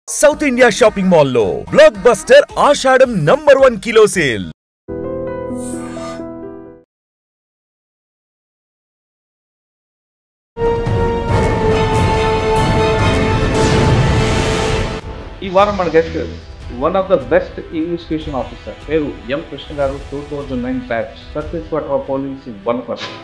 South India shopping mall లో block buster ఆషాఢం #1 kilo sale. ఈ వారం మన guest one of the best investigation officer పేరు ఎం కృష్ణ గారు. 2009 batch service water police Wanaparthy.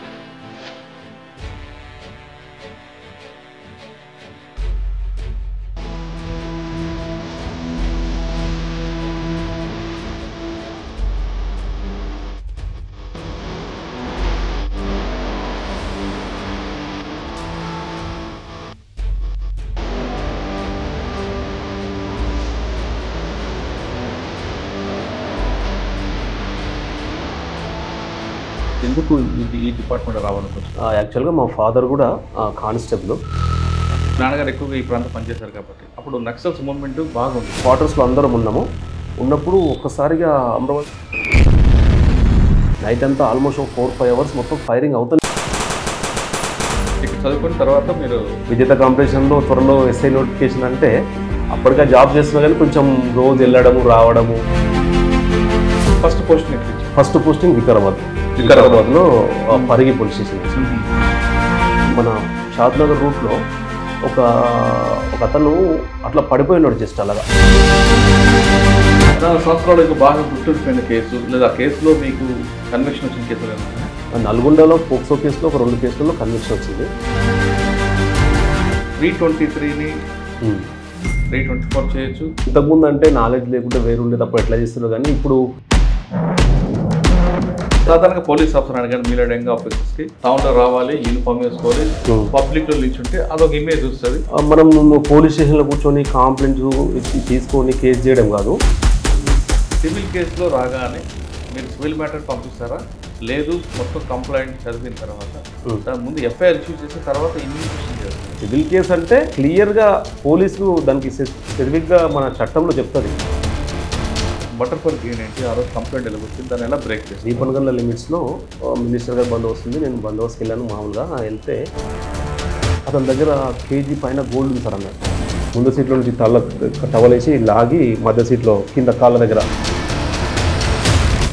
ఎందుకు ఈ డిపార్ట్మెంట్ రావాలనుకుంటున్నారు? యాక్చువల్గా మా ఫాదర్ కూడా కానిస్టేబుల్. నాన్నగారు ఎక్కువగా ఈ ప్రాంతం పనిచేశారు కాబట్టి అప్పుడు నక్సల్స్ మూవ్మెంట్ బాగుంది. క్వార్టర్స్లో అందరం ఉన్నప్పుడు ఒక్కసారిగా అమరావతి నైట్ అంతా ఆల్మోస్ట్ 4-5 అవర్స్ మొత్తం ఫైరింగ్ అవుతుంది. ఇక్కడ చదువుకున్న తర్వాత మీరు విజేత కాంపిటీషన్లో త్వరలో ఎస్ఐ నోటిఫికేషన్ అంటే అప్పటికే జాబ్ చేస్తున్నా కానీ కొంచెం రోజు వెళ్ళడము రావడము. ఫస్ట్ పోస్టింగ్ వికారాబాద్లో పరిగి పోలీస్ స్టేషన్. మన షాద్నగర్ రూట్లో ఒక అతను అట్లా పడిపోయినాడు జస్ట్ అలాగా. 14 సంవత్సరాలకు బాగా గుర్తుండిపోయిన కేసు లేదా కేసులో మీకు కన్విక్షన్ వచ్చిన కేసులు ఏమన్నా? నల్గొండలో పోక్సో కేసులో ఒక 2 కేసులలో కన్విక్షన్ వచ్చింది. 323ని 324 చేయొచ్చు. ఇంతకుముందు అంటే నాలెడ్జ్ లేకుంటే వేరుండే తప్ప ఎట్లా చేస్తున్నారు, కానీ ఇప్పుడు సాధారణంగా పోలీస్ ఆఫీసర్ అడిగారు మీలాడంగా ఆఫీసర్స్కి టౌన్లో రావాలి, యూనిఫామ్ వేసుకోవాలి, పబ్లిక్లో నిల్చుంటే అదొక ఇమేజ్ వస్తుంది. మనం పోలీస్ స్టేషన్లో కూర్చొని కంప్లైంట్స్ తీసుకొని కేసు చేయడం కాదు. సివిల్ కేసులో రాగానే మీరు సివిల్ మ్యాటర్ పంపిస్తారా? లేదు, మొత్తం కంప్లైంట్ చదివిన తర్వాత దాని ముందు ఎఫ్ఐఆర్ ఇష్యూ చేసిన తర్వాత ఇన్వెస్టిగేషన్ చేస్తారు. సివిల్ కేసు అంటే క్లియర్గా పోలీసు దానికి స్పెసిఫిక్గా మన చట్టంలో చెప్తుంది. బటర్ఫ్లై గెయిన్ ఏంటి, ఆ రోజు కంప్లైంట్ ఎలా వచ్చింది, దాన్ని ఎలా బ్రేక్ చేసి 3 గంటల లిమిట్స్లో మినిస్టర్ గారు బందోబస్తు ఉంది. నేను బందోబస్తుకి వెళ్ళాను. మామూలుగా వెళ్తే అతని దగ్గర కేజీ పైన గోల్డ్ ఉంది సార్ అన్నారు. ముందు సీట్లో నుంచి టవలేసి లాగి మధ్య సీట్లో కింద కాళ్ళ దగ్గర.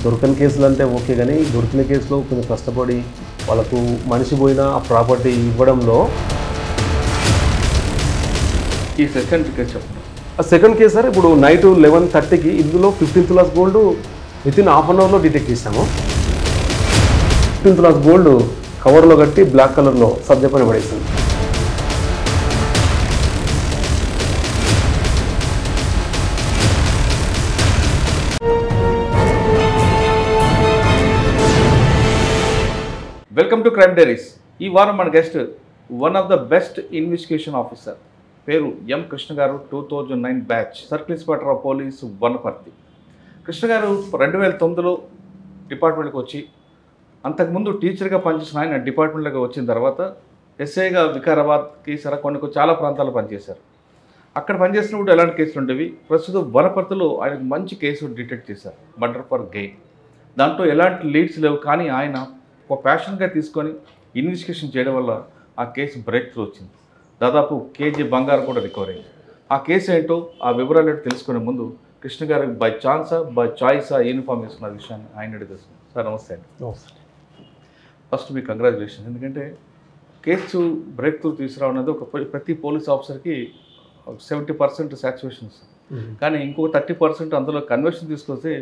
దొరకని కేసులు అంటే ఓకే, కానీ దొరికిన కేసులో కొంచెం కష్టపడి వాళ్ళకు మనిషి పోయిన ఆ ప్రాపర్టీ ఇవ్వడంలో. ఈ సెకండ్ కేసు చెప్పండి. సెకండ్ కేసు సార్, ఇప్పుడు నైట్ 11:30కి ఇందులో 15 తులాస్ గోల్డ్ వితిన్ ½ అన్ అవర్లో డిటెక్ట్ చేసాము. 15 తులాస్ గోల్డ్ కవర్లో కట్టి బ్లాక్ కలర్లో సబ్జె పైన పడేసింది. Welcome to crime diaries. ఈ వారం మన guest one of the best investigation officer పేరు ఎం కృష్ణ గారు. 2009 batch circle inspector of police Wanaparthy. Krishna గారు 2009లో డిపార్ట్మెంట్కి వచ్చి అంతకుముందు టీచర్గా పనిచేసిన ఆయన డిపార్ట్మెంట్లోకి వచ్చిన తర్వాత ఎస్ఐగా వికారాబాద్కి కొన్ని చాలా ప్రాంతాల్లో పనిచేశారు. అక్కడ పనిచేసినప్పుడు ఎలాంటి కేసులు ఉండేవి? ప్రస్తుతం వనపర్తిలో ఆయనకు మంచి కేసు డిటెక్ట్ చేశారు, మర్డర్ ఫర్ గెయిన్. దాంట్లో ఎలాంటి లీడ్స్ లేవు, కానీ ఆయన ఒక ప్యాషన్గా తీసుకొని ఇన్వెస్టిగేషన్ చేయడం వల్ల ఆ కేసు బ్రేక్ త్రూ వచ్చింది. దాదాపు కేజీ బంగారం కూడా రికవర్ అయింది. ఆ కేసు ఏంటో, ఆ వివరాలు ఏంటో తెలుసుకునే ముందు కృష్ణ గారు బై ఛాన్సా బై చాయిసా యూనిఫామ్ వేసుకున్న విషయాన్ని ఆయన తెలుసుకున్నాం. సార్ నమస్తే అండి. ఫస్ట్ మీకు కంగ్రాచులేషన్. ఎందుకంటే కేసు బ్రేక్ త్రూ తీసుకురావడం ఒక ప్రతి పోలీస్ ఆఫీసర్కి 70% సాటిస్ఫాక్షన్స్, కానీ ఇంకో 30% అందులో కన్వర్షన్ తీసుకొస్తే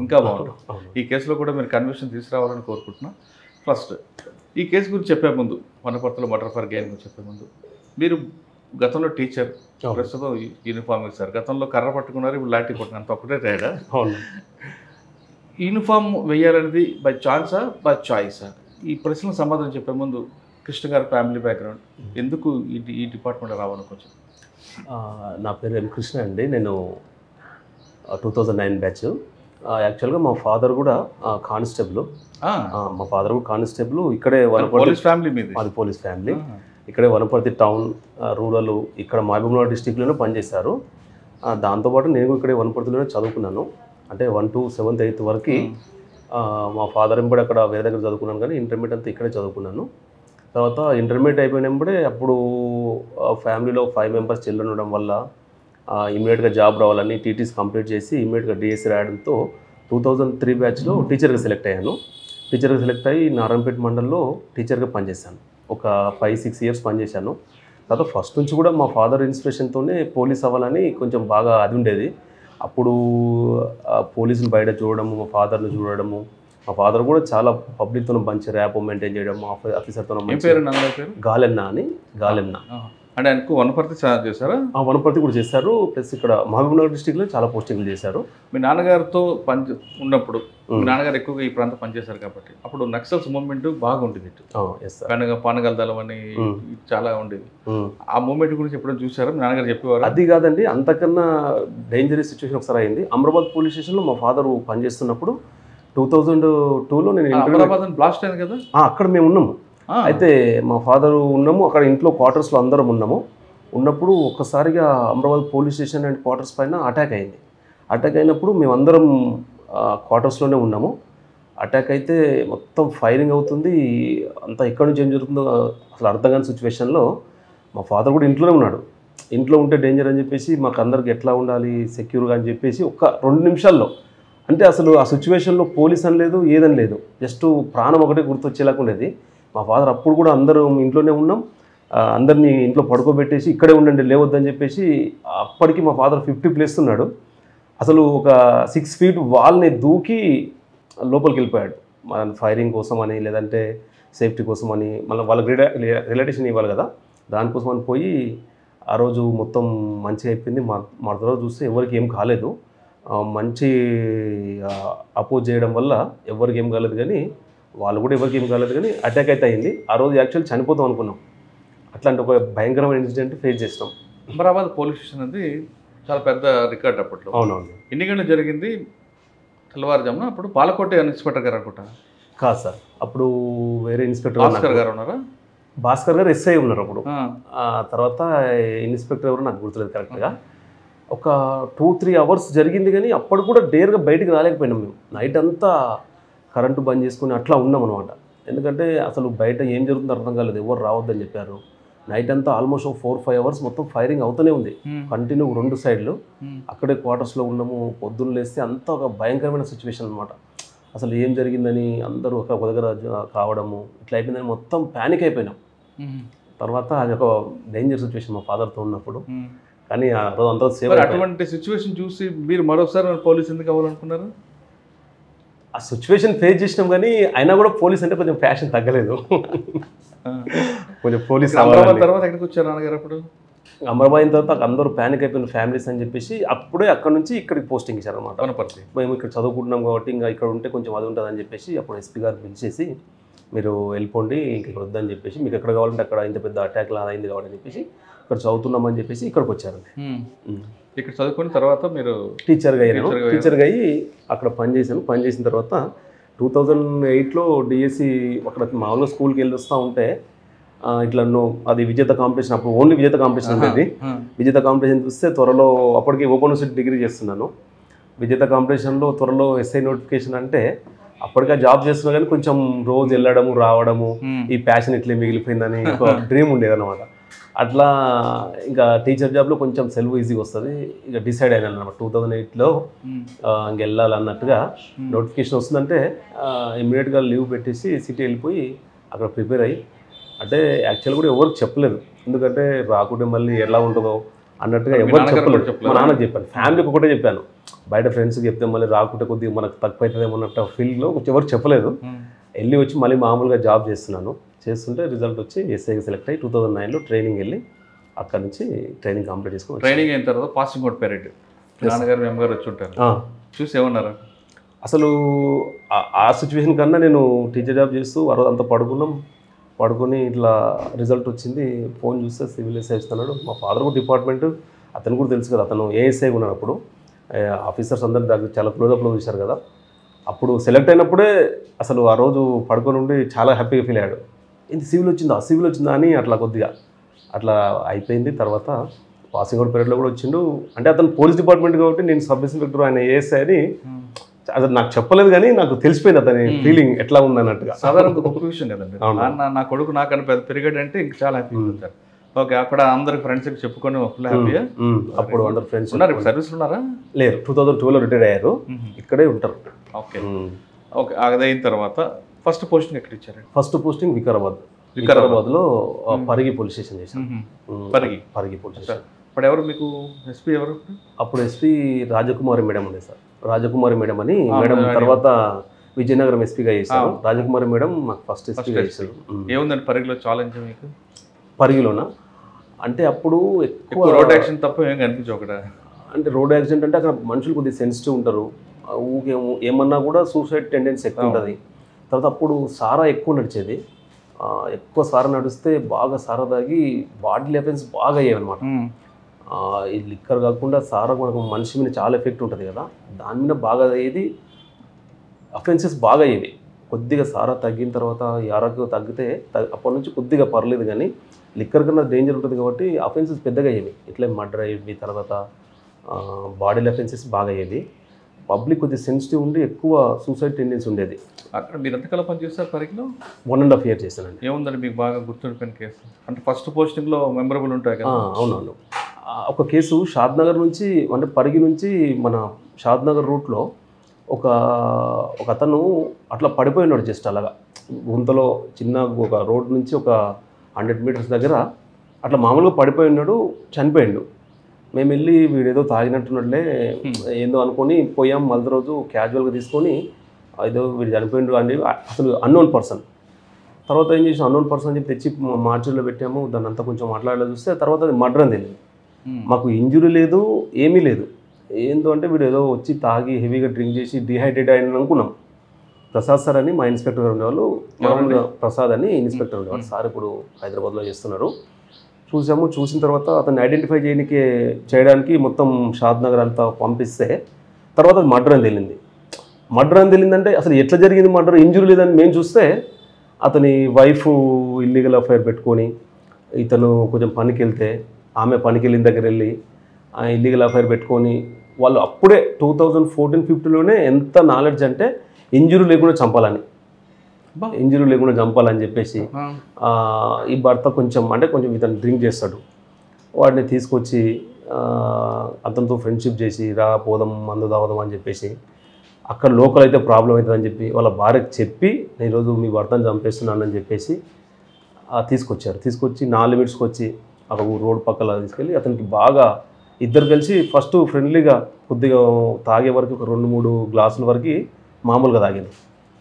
ఇంకా బాగుంటుంది. ఈ కేసులో కూడా మీరు కన్వర్షన్ తీసుకురావాలని కోరుకుంటున్నాం. ఫస్ట్ ఈ కేసు గురించి చెప్పే ముందు, వనపర్తిలో మర్డర్ ఫర్ గెయిన్ గురించి చెప్పే ముందు, మీరు గతంలో టీచర్, ప్రస్తుతం యూనిఫామ్ వేశారు. గతంలో కర్ర పట్టుకున్నారు, ఇప్పుడు లాఠీ పట్టుకున్నారు, అంత ఒకటే తేడా. యూనిఫామ్ వేయాలనేది బై ఛాన్సా బై చాయిసా? ఈ ప్రశ్నలకు సమాధానం చెప్పే ముందు కృష్ణ గారి ఫ్యామిలీ బ్యాక్గ్రౌండ్, ఎందుకు ఈ డిపార్ట్మెంట్ రావాలనుకోవచ్చు? నా పేరు ఎం కృష్ణ అండి. నేను 2009 బ్యాచ్. యాక్చువల్గా మా ఫాదర్ కూడా కానిస్టేబుల్. ఇక్కడే పోలీస్ ఫ్యామిలీ మీది? అది పోలీస్ ఫ్యామిలీ. ఇక్కడే వనపర్తి టౌన్, రూరల్, ఇక్కడ మహబూబ్నగర్ డిస్టిక్లోనే పనిచేశారు. దాంతోపాటు నేను ఇక్కడే వనపర్తిలోనే చదువుకున్నాను. అంటే 1 to 7th 8th వరకు మా ఫాదర్ కూడా అక్కడ వేరే దగ్గర చదువుకున్నాను, కానీ ఇంటర్మీడియట్ అంతా ఇక్కడే చదువుకున్నాను. తర్వాత ఇంటర్మీడియట్ అయిపోయినప్పుడే అప్పుడు ఫ్యామిలీలో 5 మెంబర్స్ చిల్డ్రన్ ఉండడం వల్ల ఇమీడియట్గా జాబ్ రావాలని టీటీస్ కంప్లీట్ చేసి ఇమీడియట్గా డిఎస్సి రాయడంతో 2003 బ్యాచ్లో టీచర్గా సెలెక్ట్ అయ్యాను. టీచర్గా సెలెక్ట్ అయ్యి నారాయణపేట మండలంలో టీచర్గా పనిచేశాను. ఒక 5-6 ఇయర్స్ పనిచేశాను. తర్వాత ఫస్ట్ నుంచి కూడా మా ఫాదర్ ఇన్స్పిరేషన్తోనే పోలీస్ అవ్వాలని కొంచెం బాగా అది ఉండేది. అప్పుడు పోలీసుని బయట చూడడము, మా ఫాదర్ని చూడడము, మా ఫాదర్ కూడా చాలా పబ్లిక్తో మంచి ర్యాప్ మెయింటైన్ చేయడం, ఆఫీసర్తో గాలెన్న అంటే ఆయనకు వనపర్తి చేశారా? వనపర్తి కూడా చేశారు. ప్లస్ ఇక్కడ మహబూబ్నగర్ డిస్టిక్లో చాలా పోస్టింగ్లు చేశారు. మీ నాన్నగారితో ఉన్నప్పుడు మీ నాన్నగారు ఎక్కువగా ఈ ప్రాంతం పనిచేశారు కాబట్టి అప్పుడు నక్సల్స్ మూవ్మెంట్ బాగుంటుంది. పానగల్ దళం అని చాలా ఉండేది. ఆ మూవ్మెంట్ గురించి ఎప్పుడైనా చూసారా? మీ నాన్నగారు చెప్పేవారు? అది కాదండి, అంతకన్నా డేంజరస్ సిచ్యువేషన్ ఒకసారి అయింది. అమరాబాద్ పోలీస్ స్టేషన్లో మా ఫాదర్ పనిచేస్తున్నప్పుడు 2002లో నేను బ్లాస్ట్ అయింది కదా, అక్కడ మేము ఉన్నాము. అయితే మా ఫాదర్ ఉన్నాము అక్కడ, ఇంట్లో క్వార్టర్స్లో అందరం ఉన్నప్పుడు ఒక్కసారిగా Amrabad police station and quarters పైన అటాక్ అయింది. అటాక్ అయినప్పుడు మేమందరం క్వార్టర్స్లోనే ఉన్నాము. అటాక్ అయితే మొత్తం ఫైరింగ్ అవుతుంది. అంతా ఎక్కడి నుంచి ఏం జరుగుతుందో అసలు అర్థం కాని సిచ్యువేషన్లో మా ఫాదర్ కూడా ఇంట్లోనే ఉన్నాడు. ఇంట్లో ఉంటే డేంజర్ అని చెప్పేసి మాకు అందరికి ఎట్లా ఉండాలి సెక్యూర్గా అని చెప్పేసి ఒక 2 నిమిషాల్లో, అంటే అసలు ఆ సిచ్యువేషన్లో పోలీస్ అని లేదు ఏదని లేదు, జస్ట్ ప్రాణం ఒకటే గుర్తొచ్చేలాగా ఉండేది. మా ఫాదర్ అప్పుడు కూడా అందరం ఇంట్లోనే ఉన్నాం, అందరినీ ఇంట్లో పడుకోబెట్టేసి ఇక్కడే ఉండండి లేవద్దని చెప్పేసి, అప్పటికి మా ఫాదర్ 50 ప్లస్ ఉన్నాడు. అసలు ఒక 6 ఫీట్ వాల్ని దూకి లోపలికి వెళ్ళిపోయాడు. మన ఫైరింగ్ కోసం అని లేదంటే సేఫ్టీ కోసం అని, మళ్ళీ వాళ్ళకి రిలేటేషన్ ఇవ్వాలి కదా, దానికోసం అని పోయి ఆ రోజు మొత్తం మంచిగా అయిపోయింది. మా తర్వాత చూస్తే ఎవరికి ఏం కాలేదు. మంచి అపోజ్ చేయడం వల్ల ఎవరికి ఏం కాలేదు, కానీ వాళ్ళు కూడా ఎవరికి ఏం కాలేదు, కానీ అటాక్ అయితే అయింది. ఆ రోజు యాక్చువల్ చనిపోతాం అనుకున్నాం. అట్లాంటి ఒక భయంకరమైన ఇన్సిడెంట్ ఫేస్ చేస్తాం. అమరాబాద్ పోలీస్ స్టేషన్ అనేది చాలా పెద్ద రికార్డ్ అప్పట్లో. అవునవును. ఎన్ని గంటలు జరిగింది? తెల్లవారుజామున. అప్పుడు పాలకోట ఇన్స్పెక్టర్ గారు అనుకుంటా. కాదు సార్, అప్పుడు వేరే ఇన్స్పెక్టర్ భాస్కర్ గారు ఉన్నారా? భాస్కర్ గారు ఎస్ఐ ఉన్నారు అప్పుడు. తర్వాత ఇన్స్పెక్టర్ ఎవరు నాకు గుర్తులేదు కరెక్ట్గా. ఒక 2-3 అవర్స్ జరిగింది, కానీ అప్పుడు కూడా డేర్గా బయటికి రాలేకపోయినాం మేము. నైట్ అంతా కరెంటు బంద్ చేసుకుని అట్లా ఉన్నాం అనమాట. ఎందుకంటే అసలు బయట ఏం జరుగుతుందో అర్థం కాలేదు, ఎవరు రావద్దని చెప్పారు. నైట్ అంతా ఆల్మోస్ట్ 4-5 అవర్స్ మొత్తం ఫైరింగ్ అవుతూనే ఉంది కంటిన్యూ 2 సైడ్లు. అక్కడే క్వార్టర్స్లో ఉన్నాము. పొద్దున్న లేస్తే అంతా ఒక భయంకరమైన సిచ్యువేషన్ అనమాట. అసలు ఏం జరిగిందని అందరూ ఒక దగ్గర కావడము ఇట్లా అయిపోయిందని మొత్తం ప్యానిక్ అయిపోయినాం. తర్వాత అది ఒక డేంజర్ సిచ్యువేషన్ మా ఫాదర్తో ఉన్నప్పుడు. కానీ ఆ రోజు అంతా సేవ్. అటువంటి సిచ్యువేషన్ చూసి మీరు మరోసారి పోలీస్ ఎందుకు అవ్వాలనుకున్నారు? ఆ సిచ్యువేషన్ ఫేస్ చేసినాం, కానీ అయినా కూడా పోలీస్ అంటే కొంచెం ఫ్యాషన్ తగ్గలేదు. కొంచెం పోలీస్ తర్వాత ఎక్కడికి వచ్చారు నాన్నగారు? అప్పుడు అమరాబాద్ అయిన తర్వాత అందరూ ప్యానిక్ అయిపోయిన ఫ్యామిలీస్ అని చెప్పేసి అప్పుడే అక్కడ నుంచి ఇక్కడికి పోస్టింగ్ ఇచ్చారు అనమాట. మేము ఇక్కడ చదువుకుంటున్నాం కాబట్టి ఇంకా ఇక్కడ ఉంటే కొంచెం అది ఉంటుంది అని చెప్పేసి అప్పుడు ఎస్పీ గారు పిలిచేసి మీరు వెళ్ళిపోండి, ఇంక ఇక్కడ వద్దని చెప్పేసి, మీకు ఎక్కడ కావాలంటే అక్కడ ఇంత పెద్ద అటాక్ లా అయింది కాబట్టి చెప్పేసి ఇక్కడ చదువుతున్నామని చెప్పేసి ఇక్కడికి వచ్చారండి. ఇక్కడ చదువుకున్న తర్వాత మీరు టీచర్గా అయ్యి అక్కడ పనిచేసిన తర్వాత 2008లో డిఎస్సి అక్కడ మామూలుగా స్కూల్కి వెళ్ళి వస్తూ ఉంటే ఇట్లా అది విజేత కాంపిటీషన్, అప్పుడు ఓన్లీ విజేత కాంపిటీషన్ ఉండేది. విజేత కాంపిటీషన్ చూస్తే త్వరలో అప్పటికి ఓపెన్ యూనివర్సిటీ డిగ్రీ చేస్తున్నాను. విజేత కాంపిటీషన్లో త్వరలో ఎస్ఐ నోటిఫికేషన్ అంటే అప్పటికే జాబ్ చేస్తున్నా కానీ కొంచెం రోజు వెళ్ళడము రావడము ఈ ప్యాషన్ ఇట్లే మిగిలిపోయిందని ఒక డ్రీమ్ ఉండేది అనమాట. అట్లా ఇంకా టీచర్ జాబ్లో కొంచెం సెలవు ఈజీగా వస్తుంది, ఇక డిసైడ్ అయినాను అనమాట. 2008లో ఇంక వెళ్ళాలన్నట్టుగా నోటిఫికేషన్ వస్తుందంటే ఇమ్మీడియట్గా లీవ్ పెట్టేసి సిటీ వెళ్ళిపోయి అక్కడ ప్రిపేర్ అయ్యి, అంటే యాక్చువల్ కూడా ఎవరికి చెప్పలేదు, ఎందుకంటే రాకుంటే మళ్ళీ ఎలా ఉంటుందో అన్నట్టుగా ఎవరు చెప్పలేదు. మా నాన్నకి చెప్పాను, ఫ్యామిలీకి ఒకటే చెప్పాను. బయట ఫ్రెండ్స్కి చెప్తే మళ్ళీ రాకుంటే కొద్దిగా మనకు తక్కువ అవుతుందేమో అన్నట్టు ఫీల్డ్లో ఎవరు చెప్పలేదు. వెళ్ళి వచ్చి మళ్ళీ మామూలుగా జాబ్ చేస్తుంటే రిజల్ట్ వచ్చి ఎస్ఐకి సెలెక్ట్ అయ్యి 2009లో ట్రైనింగ్ వెళ్ళి అక్కడ నుంచి ట్రైనింగ్ కంప్లీట్ చేసుకుని ట్రైనింగ్ అయిన తర్వాత పాసింగ్ అవుట్ పీరియడ్ నాన్నగారు అమ్మగారు వచ్చి ఉంటారు, చూసి ఏమన్నారు? అసలు ఆ సిచ్యువేషన్ కన్నా నేను టీచర్ జాబ్ చేస్తూ ఆ రోజు అంతా పడుకొని ఇట్లా రిజల్ట్ వచ్చింది. ఫోన్ చూస్తే సివిల్ ఎస్ఐ ఇస్తున్నాడు. మా ఫాదర్ కూడా డిపార్ట్మెంట్ అతను కూడా తెలుసు కదా, అతను ఏఎస్ఐగా ఉన్నాడు. అప్పుడు ఆఫీసర్స్ అందరి దగ్గర చాలా క్లోజప్లో చూశారు కదా. అప్పుడు సెలెక్ట్ అయినప్పుడే అసలు ఆ రోజు పడుకొని ఉండి చాలా హ్యాపీగా ఫీల్ అయ్యాడు. ఏంటి సివిల్ వచ్చిందా అని అట్లా కొద్దిగా అట్లా అయిపోయింది. తర్వాత పాసింగ్ అవుట్ పీరియడ్లో కూడా వచ్చిండు. అంటే అతను పోలీస్ డిపార్ట్మెంట్ కాబట్టి నేను సబ్ ఇన్స్పెక్టర్ ఆయన ఏఎస్ఐ అని అసలు నాకు చెప్పలేదు, కానీ నాకు తెలిసిపోయింది అతని ఫీలింగ్ ఎట్లా ఉందన్నట్టుగా. సాధారణ గొప్ప విషయం కదండి, నా కొడుకు నాకన్నా పెద్ద పెరిగాడంటే ఇంకా చాలా హ్యాపీగా ఉంటారు. ఓకే, అక్కడ అందరి ఫ్రెండ్స్ చెప్పుకొని ఫుల్ హ్యాపీయా? అప్పుడు అందరు ఫ్రెండ్స్ ఉన్నారు. ఇప్పుడు సర్వీస్ ఉన్నారా? లేరు, 2012లో రిటైర్ అయ్యారు, ఇక్కడే ఉంటారు. Okay okay. అది అయిన తర్వాత ఫస్ట్ పోస్టింగ్ ఎక్కడ ఇచ్చారు? ఫస్ట్ పోస్టింగ్ వికారాబాద్లో పరిగి పోలీస్ స్టేషన్ చేశాను. Parigi police station. ఇప్పుడు ఎవరు మీకు ఎస్పీ ఎవరు? అప్పుడు ఎస్పీ రాజకుమారి మేడం ఉండే సార్. రాజకుమారి మేడం అని మేడం తర్వాత విజయనగరం ఎస్పీగా చేశారు. రాజకుమారి మేడం మాకు ఫస్ట్ ఎస్పీగా చేశారు. ఏముందండి పరిగిలో ఛాలెంజ్ మీకు? పరిగిలోనా అంటే అప్పుడు ఎక్కువ రోడ్ యాక్సిడెంట్ తప్ప ఏం కనిపించవు అక్కడ. అంటే రోడ్ యాక్సిడెంట్ అంటే అక్కడ మనుషులు కొద్దిగా సెన్సిటివ్ ఉంటారు, ఊకే ఏమన్నా కూడా సూసైడ్ టెండెన్సీ ఎక్కువ ఉంటుంది. తర్వాత అప్పుడు సారా ఎక్కువ నడిచేది, ఎక్కువ సారా నడిస్తే బాగా సారా తాగి బాడీ అఫెన్స్ బాగా అయ్యేవి అనమాట. ఈ లిక్కర్ కాకుండా సారా మనకు మనిషి మీద చాలా ఎఫెక్ట్ ఉంటుంది కదా, దాని మీద బాగా అయ్యేది, అఫెన్సెస్ బాగా అయ్యేవి. కొద్దిగా సారా తగ్గిన తర్వాత ఈ ఆరోగ్యం తగ్గితే అప్పటి నుంచి కొద్దిగా పర్లేదు, కానీ లిక్కర్ కన్నా డేంజర్ ఉంటుంది కాబట్టి అఫెన్సెస్ పెద్దగా అయ్యేవి. ఇట్లా మర్డర్ అయ్యేవి, తర్వాత బాడీ అఫెన్సెస్ బాగా అయ్యేవి. పబ్లిక్ కొద్దిగా సెన్సిటివ్ ఉండి ఎక్కువ సూసైడ్ టెండెన్సీ ఉండేది. అక్కడ మీరు ఎంతకాలం పనిచేస్తారు పరిగిలో? 1.5 years చేశానండి. ఏముందండి మీకు బాగా గుర్తుండిపోయిన కేసు? అంటే ఫస్ట్ పోస్టింగ్లో మెమరబుల్ ఉంటాయి కదా? అవునవును. ఒక కేసు షాద్నగర్ నుంచి, అంటే పరిగి నుంచి మన షాద్నగర్ రూట్లో ఒక అతను అట్లా పడిపోయినాడు, జస్ట్ అలాగా గుంతలో చిన్న ఒక రోడ్ నుంచి ఒక 100 meters దగ్గర అట్లా మామూలుగా పడిపోయి ఉన్నాడు, చనిపోయిండు. మేము వెళ్ళి వీడేదో తాగినట్టున్నట్లే ఏందో అనుకొని పోయాం. మళ్ళీ రోజు క్యాజువల్గా తీసుకొని ఏదో వీడు చనిపోయిండు అని, అసలు అన్నోన్ పర్సన్. తర్వాత ఏం చేసాం, అన్నోన్ పర్సన్ అని చెప్పి తెచ్చి మార్చులో పెట్టాము. దాన్ని అంతా కొంచెం మాట్లాడలేదు చూస్తే తర్వాత అది మర్డర్ అని తెలియదు. మాకు ఇంజురీ లేదు, ఏమీ లేదు. ఏందో అంటే వీడు ఏదో వచ్చి తాగి హెవీగా డ్రింక్ చేసి డిహైడ్రేట్ అయిన అనుకున్నాం. ప్రసాద్ సార్ అని మా ఇన్స్పెక్టర్ ఉండేవాళ్ళు, ప్రసాద్ అని ఇన్స్పెక్టర్ ఉండేవాళ్ళు. సార్ ఇప్పుడు హైదరాబాద్లో చేస్తున్నారు. చూసాము, చూసిన తర్వాత అతన్ని ఐడెంటిఫై చేయడానికి మొత్తం షాద్నగర్ అంతా పంపిస్తే తర్వాత అది మర్డర్ అని తెలియంది. మర్డర్ అని తెలియదంటే అసలు ఎట్లా జరిగింది మర్డర్, ఇంజురీ లేదని మేము చూస్తే అతని వైఫ్ ఇల్లీగల్ అఫైర్ పెట్టుకొని ఇతను కొంచెం పనికి వెళ్తే ఆమె పనికి వెళ్ళిన దగ్గర వెళ్ళి ఇల్లీగల్ అఫైర్ పెట్టుకొని వాళ్ళు అప్పుడే 2014-15లోనే ఎంత నాలెడ్జ్ అంటే ఇంజురీ లేకుండా చంపాలని చెప్పేసి ఈ భర్త కొంచెం ఇతను డ్రింక్ చేస్తాడు. వాడిని తీసుకొచ్చి అతనితో ఫ్రెండ్షిప్ చేసి పోదాం మందు తాగుదాం అని చెప్పేసి, అక్కడ లోకల్ అయితే ప్రాబ్లం అవుతుందని చెప్పి వాళ్ళ భార్యకు చెప్పి ఈరోజు మీ భర్తను చంపేస్తున్నాను అని చెప్పేసి తీసుకొచ్చి 4 minutesకి వచ్చి అక్కడ రోడ్ పక్కల తీసుకెళ్ళి అతనికి బాగా ఇద్దరు కలిసి ఫస్ట్ ఫ్రెండ్లీగా కొద్దిగా తాగే వరకు ఒక 2-3 గ్లాసుల వరకు మామూలుగా తాగింది.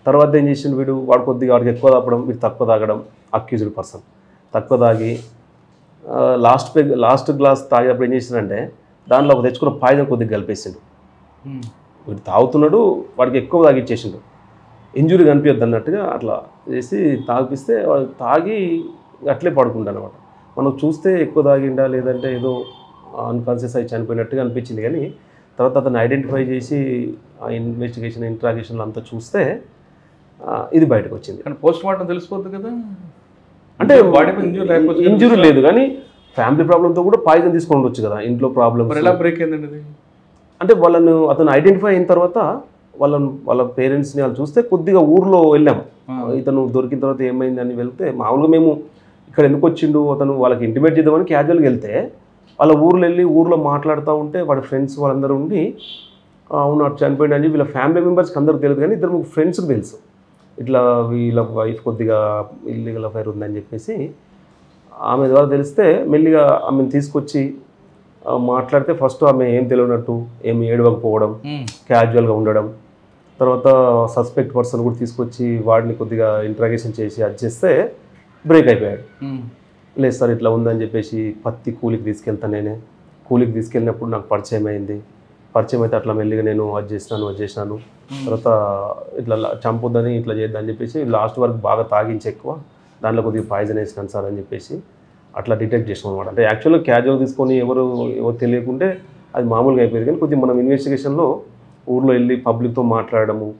తర్వాత ఏం చేసిండు వాడు కొద్దిగా వాడికి ఎక్కువ తాగడం, వీడు తక్కువ తాగడం. అక్యూజ్డ్ పర్సన్ తక్కువ తాగి లాస్ట్ గ్లాస్ తాగేటప్పుడు ఏం చేసిండంటే దాంట్లో ఒక తెచ్చుకున్న పాయిజన్ కొద్దిగా కలిపేసిండు. వీడు తాగుతున్నాడు, వాడికి ఎక్కువ తాగిచ్చేసిండు, ఇంజురీ కనిపించద్దు అన్నట్టుగా అట్లా చేసి తాగిపిస్తే వాడు తాగి అట్లే పడుకుంటాడు అనమాట. మనం చూస్తే ఎక్కువ తాగిండా లేదంటే ఏదో అన్కాన్షియస్ అయి చనిపోయినట్టుగా అనిపించింది. కానీ తర్వాత అతను ఐడెంటిఫై చేసి ఆ ఇంట్రాగేషన్లో అంతా చూస్తే ఇది బయటకు వచ్చింది. కానీ పోస్ట్ మార్టం తెలిసిపోద్ది కదా, అంటే ఇంజురీ లేదు కానీ ఫ్యామిలీ ప్రాబ్లంతో కూడా పాయిజన్ తీసుకొని ఉండొచ్చు కదా, ఇంట్లో ప్రాబ్లమ్. ఎలా బ్రేక్ అయిందండి? అంటే అతను ఐడెంటిఫై అయిన తర్వాత వాళ్ళ పేరెంట్స్ని వాళ్ళు చూస్తే కొద్దిగా ఊర్లో వెళ్ళాము. ఇతను దొరికిన తర్వాత ఏమైంది అని వెళ్తే మామూలుగా మేము ఇక్కడ ఎందుకు వచ్చిండు అతను వాళ్ళకి ఇంటిమేట్ చేద్దామని క్యాజువల్గా వెళ్తే వాళ్ళ ఊర్లో మాట్లాడుతూ ఉంటే వాడి ఫ్రెండ్స్ వాళ్ళందరూ ఉండి అవును అటు చనిపోయింది అని వీళ్ళ ఫ్యామిలీ మెంబర్స్కి అందరికి తెలియదు, కానీ 2-3 ఫ్రెండ్స్కి తెలుసు ఇట్లా వీళ్ళ వైఫ్ కొద్దిగా ఇల్లీగల్ అఫైర్ ఉందని చెప్పేసి. ఆమె ద్వారా తెలిస్తే మెల్లిగా ఆమెను తీసుకొచ్చి మాట్లాడితే ఫస్ట్ ఆమె ఏం తెలియనట్టు ఏమి ఏడవకపోవడం, క్యాజువల్గా ఉండడం. తర్వాత సస్పెక్ట్ పర్సన్ కూడా తీసుకొచ్చి వాడిని కొద్దిగా ఇంట్రాగేషన్ చేసి అది చేస్తే బ్రేక్ అయిపోయాడు. లేదు సార్ ఇట్లా ఉందని చెప్పేసి పత్తి కూలికి తీసుకెళ్తాను. నేనే కూలికి తీసుకెళ్ళినప్పుడు నాకు పరిచయం అయితే అట్లా మెల్లిగా నేను అది చేసినాను. తర్వాత ఇట్లా చంపొద్దని ఇట్లా చేద్దామని చెప్పేసి లాస్ట్ వరకు బాగా తాగించి ఎక్కువ దాంట్లో కొద్దిగా పాయిజన్ వేసినాను సార్ అని చెప్పేసి అట్లా డిటెక్ట్ చేసాం అనమాట. అంటే యాక్చువల్గా క్యాజువల్ తీసుకొని ఎవరు తెలియకుంటే అది మామూలుగా అయిపోయింది. కానీ కొద్దిగా మనం ఇన్వెస్టిగేషన్లో ఊర్లో వెళ్ళి పబ్లిక్తో మాట్లాడము,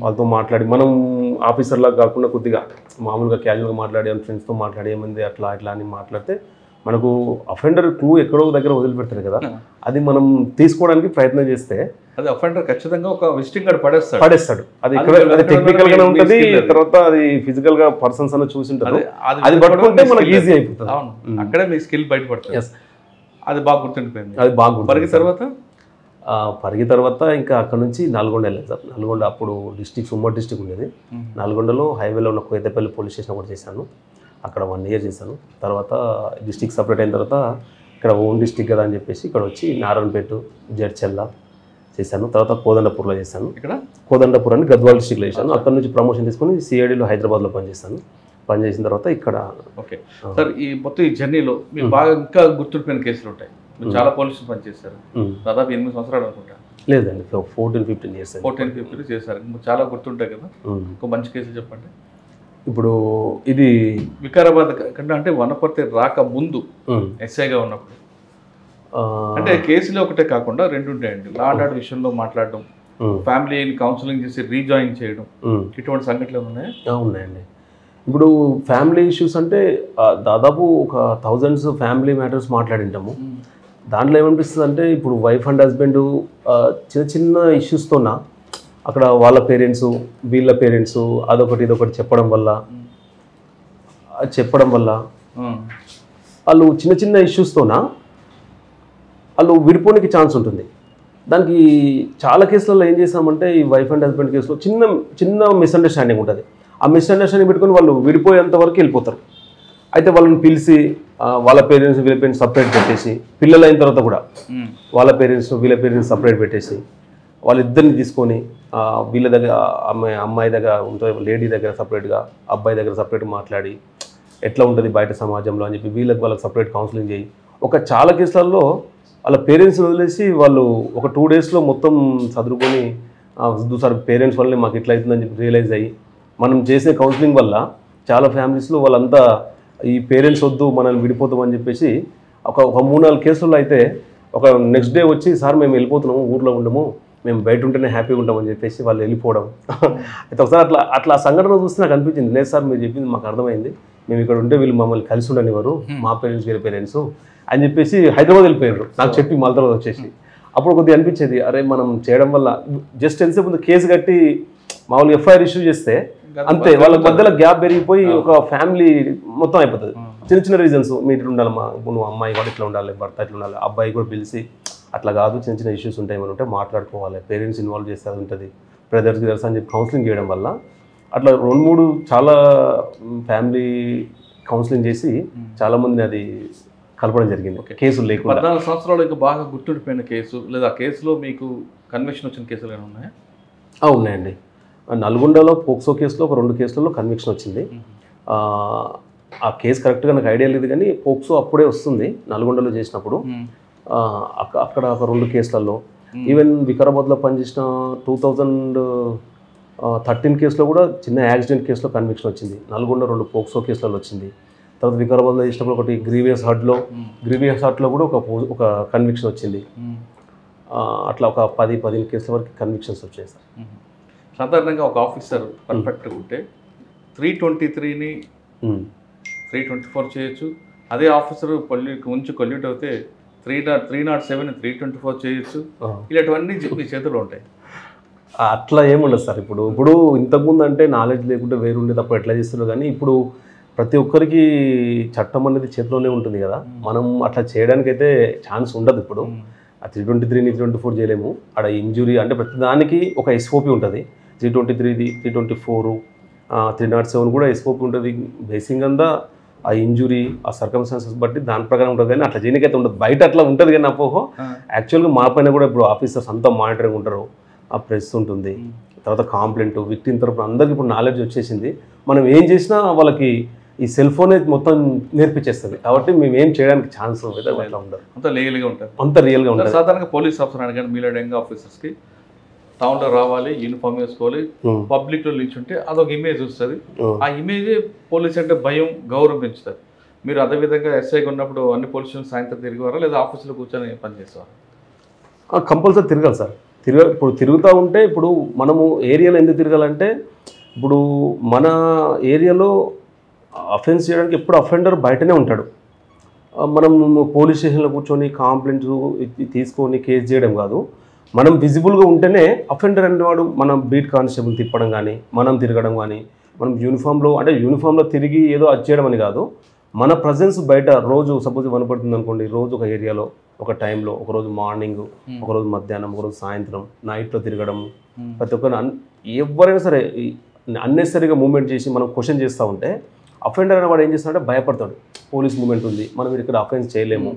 వాళ్ళతో మాట్లాడి మనం ఆఫీసర్లా కాకుండా కొద్దిగా మామూలుగా క్యాజువల్గా మాట్లాడి ఫ్రెండ్స్తో మాట్లాడి ఏమైంది అట్లా అని మాట్లాడితే మనకు అఫెండర్ క్లూ ఎక్కడో దగ్గర వదిలిపెడతారు కదా, అది మనం తీసుకోవడానికి ప్రయత్నం చేస్తే అది అఫెండర్ ఖచ్చితంగా ఒక విజిటింగ్ కార్డ్ పడేస్తాడు. అది ఇక్కడ టెక్నికల్ గానే ఉంటుంది, తర్వాత అది ఫిజికల్ గా పర్సన్స్ అన్న చూసింటారు, అది పట్టుకుంటే మనకి ఈజీ అయిపోతుంది. అవును, అక్కడే మీ స్కిల్ బయటపడుతుంది. అది బాగా గుర్తుండిపోయింది. అది బాగా పరిగి తర్వాత ఇంకా అక్కడ నుంచి నల్గొండ వెళ్ళాను సార్. నల్గొండ అప్పుడు డిస్ట్రిక్ట్ ఉమ్మడి డిస్ట్రిక్ట్ ఉండేది. నల్గొండలో హైవేలో ఉన్న కోయతపల్లి పోలీస్ స్టేషన్ కూడా చేశాను. అక్కడ 1 year చేశాను. తర్వాత డిస్ట్రిక్ట్ సపరేట్ అయిన తర్వాత ఇక్కడ ఓన్ డిస్ట్రిక్ట్ కదా అని చెప్పేసి ఇక్కడ వచ్చి నారాయణపేట, జడ్చెల్ల చేశాను. తర్వాత కోదండపూర్లో చేశాను. ఇక్కడ కోదండపూర్ అని గద్వాల్ డిస్ట్రిక్ట్లో చేశాను. అక్కడ నుంచి ప్రమోషన్ తీసుకుని సిఐడిలో హైదరాబాద్లో పనిచేశాను. పనిచేసిన తర్వాత ఇక్కడ. ఓకే సార్, ఈ మొత్తం ఈ జర్నీలో మీకు బాగా ఇంకా గుర్తుండిపోయిన కేసులు ఉంటాయి. మీరు చాలా పోలీసులు పనిచేశారు, దాదాపు 8 సంవత్సరాలు అనుకుంటా. లేదండి, 14-15 years. 14-15 చేశారు. చాలా గుర్తుంటాయి కదా, ఇంకో మంచి కేసులు చెప్పండి. ఇప్పుడు ఇది వికారాబాద్ కంటే అంటే వనపర్తి రాక ముందు ఎస్ఐగా ఉన్నప్పుడు అంటే కేసులు ఒకటే కాకుండా 2 ఉంటాయండి. లా అండ్ ఆర్డర్ విషయంలో మాట్లాడడం, ఫ్యామిలీని కౌన్సిలింగ్ చేసి రీజాయిన్ చేయడం, ఇటువంటి సంఘటనలు ఉన్నాయా? ఉన్నాయండి. ఇప్పుడు ఫ్యామిలీ ఇష్యూస్ అంటే దాదాపు ఒక 1000s ఫ్యామిలీ మ్యాటర్స్ మాట్లాడింటాము. దాంట్లో ఏమనిపిస్తుంది అంటే ఇప్పుడు వైఫ్ అండ్ హస్బెండ్ చిన్న చిన్న ఇష్యూస్తోన అక్కడ వాళ్ళ పేరెంట్స్ వీళ్ళ పేరెంట్స్ అదొకటి ఇదొకటి చెప్పడం వల్ల వాళ్ళు చిన్న చిన్న ఇష్యూస్తోన వాళ్ళు విడిపోనికి ఛాన్స్ ఉంటుంది. దానికి చాలా కేసులలో ఏం చేస్తామంటే ఈ వైఫ్ అండ్ హస్బెండ్ కేసులో చిన్న మిస్అండర్స్టాండింగ్ ఉంటుంది. ఆ మిస్అండర్స్టాండింగ్ పెట్టుకొని వాళ్ళు విడిపోయేంత వరకు వెళ్ళిపోతారు. అయితే వాళ్ళని పిలిచి వాళ్ళ పేరెంట్స్ వీళ్ళ పేరెంట్స్ సపరేట్ పెట్టేసి, పిల్లలు అయిన తర్వాత కూడా వాళ్ళ పేరెంట్స్ వీళ్ళ పేరెంట్స్ సపరేట్ పెట్టేసి వాళ్ళిద్దరిని తీసుకొని వీళ్ళ దగ్గర అమ్మాయి దగ్గర ఉంటుంది, లేడీ దగ్గర సపరేట్గా, అబ్బాయి దగ్గర సపరేట్గా మాట్లాడి ఎట్లా ఉంటుంది బయట సమాజంలో అని చెప్పి వాళ్ళకి సపరేట్ కౌన్సిలింగ్ చేయి. చాలా కేసులలో వాళ్ళ పేరెంట్స్ని వదిలేసి వాళ్ళు ఒక 2 daysలో మొత్తం చదువుకొని సార్ పేరెంట్స్ వల్లనే మాకు ఇట్లా అవుతుందని చెప్పి రియలైజ్ అయ్యి మనం చేసే కౌన్సిలింగ్ వల్ల చాలా ఫ్యామిలీస్లో వాళ్ళంతా ఈ పేరెంట్స్ వద్దు మనల్ని విడిపోతామని చెప్పేసి ఒక 3-4 కేసులలో అయితే ఒక నెక్స్ట్ డే వచ్చి సార్ మేము వెళ్ళిపోతున్నాము, ఊర్లో ఉండము, మేము బయట ఉంటేనే హ్యాపీగా ఉంటామని చెప్పేసి వాళ్ళు వెళ్ళిపోవడం. అయితే ఒకసారి అట్లా సంఘటన చూస్తే నాకు అనిపించింది, లేదు సార్ మీరు చెప్పింది మాకు అర్థమైంది, మేము ఇక్కడ ఉంటే వీళ్ళు మమ్మల్ని కలిసి ఉండనివ్వరు, మా పేరెంట్స్ వీళ్ళ పేరెంట్స్ అని చెప్పేసి హైదరాబాద్ వెళ్ళిపోయారు నాకు చెప్పి మళ్ళీ తర్వాత వచ్చేసి. అప్పుడు కొద్దిగా అనిపించేది, అరే మనం చేయడం వల్ల జస్ట్ ఎంతసేపు ముందు కేసు కట్టి మామూలుగా FIR ఇష్యూ చేస్తే అంతే, వాళ్ళ మధ్యలో గ్యాప్ పెరిగిపోయి ఒక ఫ్యామిలీ మొత్తం అయిపోతుంది. చిన్న రీజన్స్, మీరు ఇట్లా ఉండాలమ్మా, నువ్వు అమ్మాయి కూడా ఇట్లా ఉండాలి, భర్త ఇట్లా ఉండాలి, అబ్బాయి కూడా పిలిచి అట్లా కాదు చిన్న ఇష్యూస్ ఉంటాయి మనం ఉంటే మాట్లాడుకోవాలి, పేరెంట్స్ ఇన్వాల్వ్ చేస్తే అది ఉంటుంది, బ్రదర్స్ అని చెప్పి కౌన్సిలింగ్ చేయడం వల్ల అట్లా 2-3 చాలా ఫ్యామిలీ కౌన్సిలింగ్ చేసి చాలామందిని అది కలపడం జరిగింది. కేసులు లేకుండా 14 సంవత్సరాలు ఇంకా బాగా గుర్తుండిపోయిన కేసు లేదా కేసులో మీకు కన్విక్షన్ వచ్చిన కేసులు ఏమైనా ఉన్నాయా? ఉన్నాయండి. నల్గొండలో పోక్సో కేసులో ఒక 2 కేసులలో కన్విక్షన్ వచ్చింది. ఆ కేసు కరెక్ట్గా నాకు ఐడియా లేదు కానీ పోక్సో అప్పుడే వస్తుంది నల్గొండలో చేసినప్పుడు. అక్కడ ఒక 2 కేసులలో, ఈవెన్ వికారాబాద్లో పనిచేసిన 2013 కేసులో కూడా చిన్న యాక్సిడెంట్ కేసులో కన్విక్షన్ వచ్చింది. నల్గొండ 2 పోక్సో కేసులలో వచ్చింది. తర్వాత వికారాబాద్లో చేసినప్పుడు ఒకటి గ్రీవియస్ హార్ట్లో కూడా ఒక కన్విక్షన్ వచ్చింది. అట్లా ఒక 10-15 కేసుల వరకు కన్విక్షన్స్ వచ్చాయి సార్. సాధారణంగా ఒక ఆఫీసర్ పర్ఫెక్ట్గా ఉంటే 323ని 324 చేయొచ్చు. అదే ఆఫీసర్ కొల్యూట్ అవుతే 307ని 324 చేయొచ్చు. ఇలాంటివన్నీ మీ చేతుల్లో ఉంటాయి. అట్లా ఏముండదు సార్. ఇప్పుడు ఇంతకుముందు అంటే నాలెడ్జ్ లేకుంటే వేరుండే తప్ప ఎట్లా చేస్తున్నారు, కానీ ఇప్పుడు ప్రతి ఒక్కరికి చట్టం అనేది చేతిలోనే ఉంటుంది కదా, మనం అట్లా చేయడానికైతే ఛాన్స్ ఉండదు. ఇప్పుడు ఆ 323ని 324 చేయలేము. అక్కడ ఇంజురీ అంటే ప్రతి దానికి ఒక SOP ఉంటుంది. 323ది 324 307 కూడా SOP ఉంటుంది. బేసింగ్ అంతా ఆ ఇంజురీ ఆ సర్కమ్స్టాన్సెస్ బట్టి దాని ప్రకారం ఉంటుంది, కానీ అట్లా చేయనికైతే ఉండదు. బయట అట్లా ఉంటుంది కానీ అపోహో యాక్చువల్గా మా పైన కూడా ఇప్పుడు ఆఫీసర్స్ అంతా మానిటరింగ్ ఉంటారు, ఆ ప్రెస్ ఉంటుంది, తర్వాత కాంప్లైంట్ విక్టిమ్ తరపున అందరికీ ఇప్పుడు నాలెడ్జ్ వచ్చేసింది. మనం ఏం చేసినా వాళ్ళకి ఈ సెల్ ఫోనే మొత్తం నేర్పించేస్తుంది కాబట్టి మేము ఏం చేయడానికి ఛాన్స్ అట్లా ఉండదు. అంత లీగల్గా ఉంటుంది, అంత రియల్గా ఉంటుంది. సాధారణంగా పోలీస్ ఆఫీసర్ అని కానీ మీలో యంగ్ ఆఫీసర్స్కి టౌన్లో రావాలి, యూనిఫామ్ వేసుకోవాలి, పబ్లిక్లో నిల్చుంటే అదొక ఇమేజ్ వస్తుంది. ఆ ఇమేజే పోలీస్ అంటే భయం గౌరవం పెంచుతుంది. మీరు అదేవిధంగా ఎస్ఐగా ఉన్నప్పుడు అన్ని పోలీస్ స్టేషన్ సాయంత్రం తిరిగేవారా లేదా ఆఫీసులో కూర్చొని పనిచేసేవారు? కంపల్సరీ తిరగాలి సార్. ఇప్పుడు తిరుగుతూ ఉంటే ఇప్పుడు మనము ఏరియాలో ఎందుకు తిరగాలంటే ఇప్పుడు మన ఏరియాలో అఫెన్స్ చేయడానికి ఎప్పుడు అఫెండర్ బయటనే ఉంటాడు. మనం పోలీస్ స్టేషన్లో కూర్చొని కాంప్లైంట్స్ తీసుకొని కేసు చేయడం కాదు, మనం విజిబుల్గా ఉంటేనే అఫెండర్ అనేవాడు మనం బీట్ కానిస్టేబుల్ తిప్పడం కానీ మనం తిరగడం కానీ మనం యూనిఫామ్లో తిరిగి ఏదో అది చేయడం అని కాదు, మన ప్రజెన్స్ బయట రోజు సపోజ్ వనపడుతుంది అనుకోండి, రోజు ఒక ఏరియాలో ఒక టైంలో, ఒకరోజు మార్నింగ్, ఒకరోజు మధ్యాహ్నం, ఒకరోజు సాయంత్రం, నైట్లో తిరగడం, ప్రతి ఒక్కరు ఎవరైనా సరే అన్నెసరీగా మూవ్మెంట్ చేసి మనం క్వశ్చన్ చేస్తూ ఉంటే అఫెండర్ అనేవాడు ఏం చేస్తాడంటే భయపడతాడు. పోలీస్ మూవ్మెంట్ ఉంది, మనం ఇక్కడ అఫెన్స్ చేయలేము,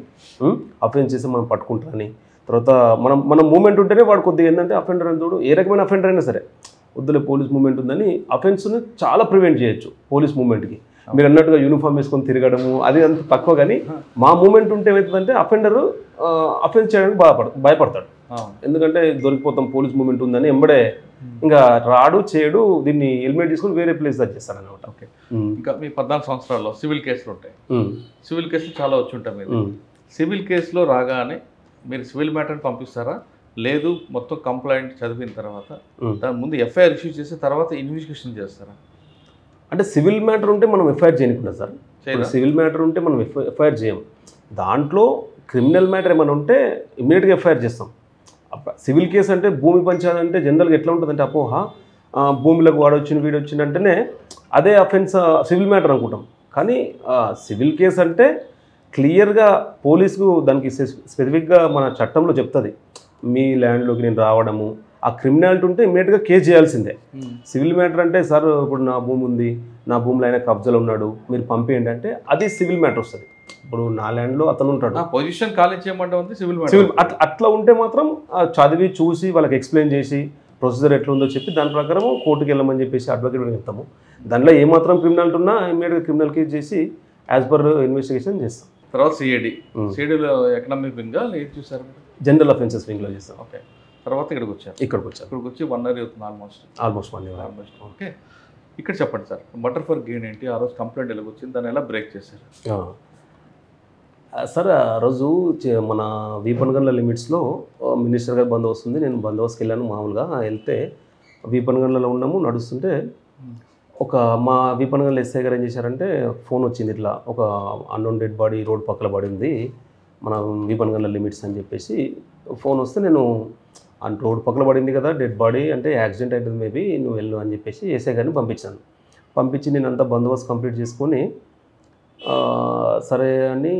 అఫెన్స్ చేస్తే మనం పట్టుకుంటారని. తర్వాత మనం మూవ్మెంట్ ఉంటేనే వాడు కొద్దిగా ఏంటంటే అఫెండర్ అని చూడు, ఏ రకమైన అఫెండర్ అయినా సరే వద్దులే పోలీస్ మూవ్మెంట్ ఉందని అఫెన్స్ని చాలా ప్రివెంట్ చేయొచ్చు పోలీస్ మూవ్మెంట్కి. మీరు అన్నట్టుగా యూనిఫామ్ వేసుకొని తిరగడము అది అంత తక్కువ, కానీ మా మూవ్మెంట్ ఉంటే ఏమవుతుందంటే అఫెండరు అఫెన్స్ చేయడానికి భయపడతాడు. ఎందుకంటే దొరికిపోతాం పోలీస్ మూవ్మెంట్ ఉందని ఎంబడే ఇంకా రాడు చేయడు, దీన్ని హెల్మెట్ తీసుకొని వేరే ప్లేస్ చేస్తాడు అనమాట. ఓకే, ఇంకా మీ 14 సంవత్సరాల్లో సివిల్ కేసులు ఉంటాయి, సివిల్ కేసులు చాలా వచ్చి ఉంటాయి మీరు. సివిల్ కేసులో రాగానే మీరు సివిల్ మ్యాటర్ని పంపిస్తారా, లేదు మొత్తం కంప్లైంట్ చదివిన తర్వాత దాని ముందు ఎఫ్ఐఆర్ ఇష్యూ చేసిన తర్వాత ఇన్వెస్టిగేషన్ చేస్తారా? అంటే సివిల్ మ్యాటర్ ఉంటే మనం ఎఫ్ఐఆర్ చేయనుకున్నా సార్, సివిల్ మ్యాటర్ ఉంటే మనం ఎఫ్ఐఆర్ చేయం. దాంట్లో క్రిమినల్ మ్యాటర్ ఏమైనా ఉంటే ఇమ్మీడియట్గా ఎఫ్ఐఆర్ చేస్తాం. సివిల్ కేసు అంటే భూమి పంచాయతీ అంటే జనరల్గా ఎట్లా ఉంటుందంటే అపోహ, భూమిలోకి వాడు వచ్చిన వీడు వచ్చిందంటేనే అదే అఫెన్స్ సివిల్ మ్యాటర్ అనుకుంటాం. కానీ సివిల్ కేసు అంటే క్లియర్గా పోలీసుకు దానికి స్పెసిఫిక్గా మన చట్టంలో చెప్తుంది, మీ ల్యాండ్లోకి నేను రావడము, ఆ క్రిమినాలిటీ ఉంటే ఇమ్మీడియట్గా కేసు చేయాల్సిందే. సివిల్ మ్యాటర్ అంటే సార్ ఇప్పుడు నా భూమి ఉంది, నా భూమిలో ఆయన కబ్జాలో ఉన్నాడు, మీరు పంపేయండి అంటే అది సివిల్ మ్యాటర్ వస్తుంది. ఇప్పుడు నా ల్యాండ్లో అతను ఉంటాడు, పొజిషన్ ఖాళీ చేయమంటే సివిల్ అట్లా ఉంటే మాత్రం చదివి చూసి వాళ్ళకి ఎక్స్ప్లెయిన్ చేసి ప్రొసీజర్ ఎట్లా ఉందో చెప్పి దాని ప్రకారం కోర్టుకి వెళ్ళమని చెప్పేసి అడ్వకేట్ చెప్తాము. దాంట్లో ఏమాత్రం క్రిమినాలిటీ ఉన్నా ఇమ్మీడియట్గా క్రిమినల్ కేసు చేసి యాజ్ పర్ ఇన్వెస్టిగేషన్ చేస్తాం. తర్వాత సిఐడిలో ఎకనామిక్ వింగ్గా ఏది చూసారు? జనరల్ అఫెన్సెస్ వింగ్లో చేస్తాం. ఓకే, తర్వాత ఇక్కడికి వచ్చి 1 year అవుతుంది ఆల్మోస్ట్ 1 year. ఓకే, ఇక్కడ చెప్పండి సార్, మర్డర్ ఫర్ గెయిన్ ఏంటి, ఆ రోజు కంప్లైంట్ ఎలా వచ్చింది, దాన్ని ఎలా బ్రేక్ చేశారు? సార్ ఆ రోజు మన వీపన్గన్ల లిమిట్స్లో మినిస్టర్ గారు బందోబస్తు ఉంది, నేను బందోబస్తుకి వెళ్ళాను. మామూలుగా వెళ్తే వీపన్గన్లలో ఉన్నాము, నడుస్తుంటే ఒక మా వీపన్గన్ల ఎస్ఐ గారు ఏం చేశారంటే ఫోన్ వచ్చింది, ఇట్లా ఒక అన్నోన్ డెడ్ బాడీ రోడ్ పక్కల పడి ఉంది మన వీపన్గన్ల లిమిట్స్ అని చెప్పేసి ఫోన్ వస్తే నేను రోడ్ పక్కన పడింది కదా డెడ్ బాడీ అంటే యాక్సిడెంట్ అవుతుంది మేబీ, నువ్వు వెళ్ళు అని చెప్పేసి ఎస్ఐ గారిని పంపించి నేను అంతా బందోబస్తు కంప్లీట్ చేసుకొని సరే అని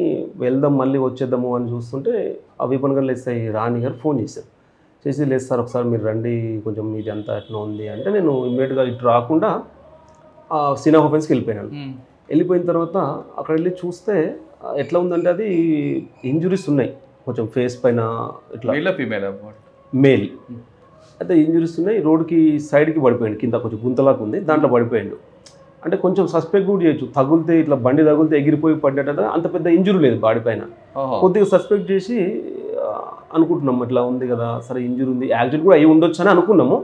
వెళ్దాం మళ్ళీ వచ్చేద్దాము అని చూస్తుంటే ఆ వీపన్గన్ల ఎస్ఐ రాణి గారు ఫోన్ చేసి లేదు సార్ ఒకసారి మీరు రండి, కొంచెం మీది అంతా ఎట్లా ఉంది అంటే నేను ఇమ్మీడియట్గా ఇటు రాకుండా సీన్ ఆఫ్ అఫెన్స్కి వెళ్ళిపోయిన తర్వాత అక్కడ వెళ్ళి చూస్తే ఎట్లా ఉందంటే అది ఇంజురీస్ ఉన్నాయి కొంచెం ఫేస్ పైన ఇట్లా మేల్ అయితే ఇంజురీస్ ఉన్నాయి, రోడ్కి సైడ్కి పడిపోయాడు, కింద కొంచెం గుంతలాగా ఉంది దాంట్లో పడిపోయాడు. అంటే కొంచెం సస్పెక్ట్ కూడా చేయొచ్చు, తగిలితే ఇట్లా బండి తగిలితే ఎగిరిపోయి పడ్డట, అంత పెద్ద ఇంజురీ లేదు బాడీ పైన, కొద్దిగా సస్పెక్ట్ చేసి అనుకుంటున్నాము ఇట్లా ఉంది కదా సరే ఇంజురీ ఉంది యాక్సిడెంట్ కూడా అయి ఉండొచ్చు అని అనుకున్నాము.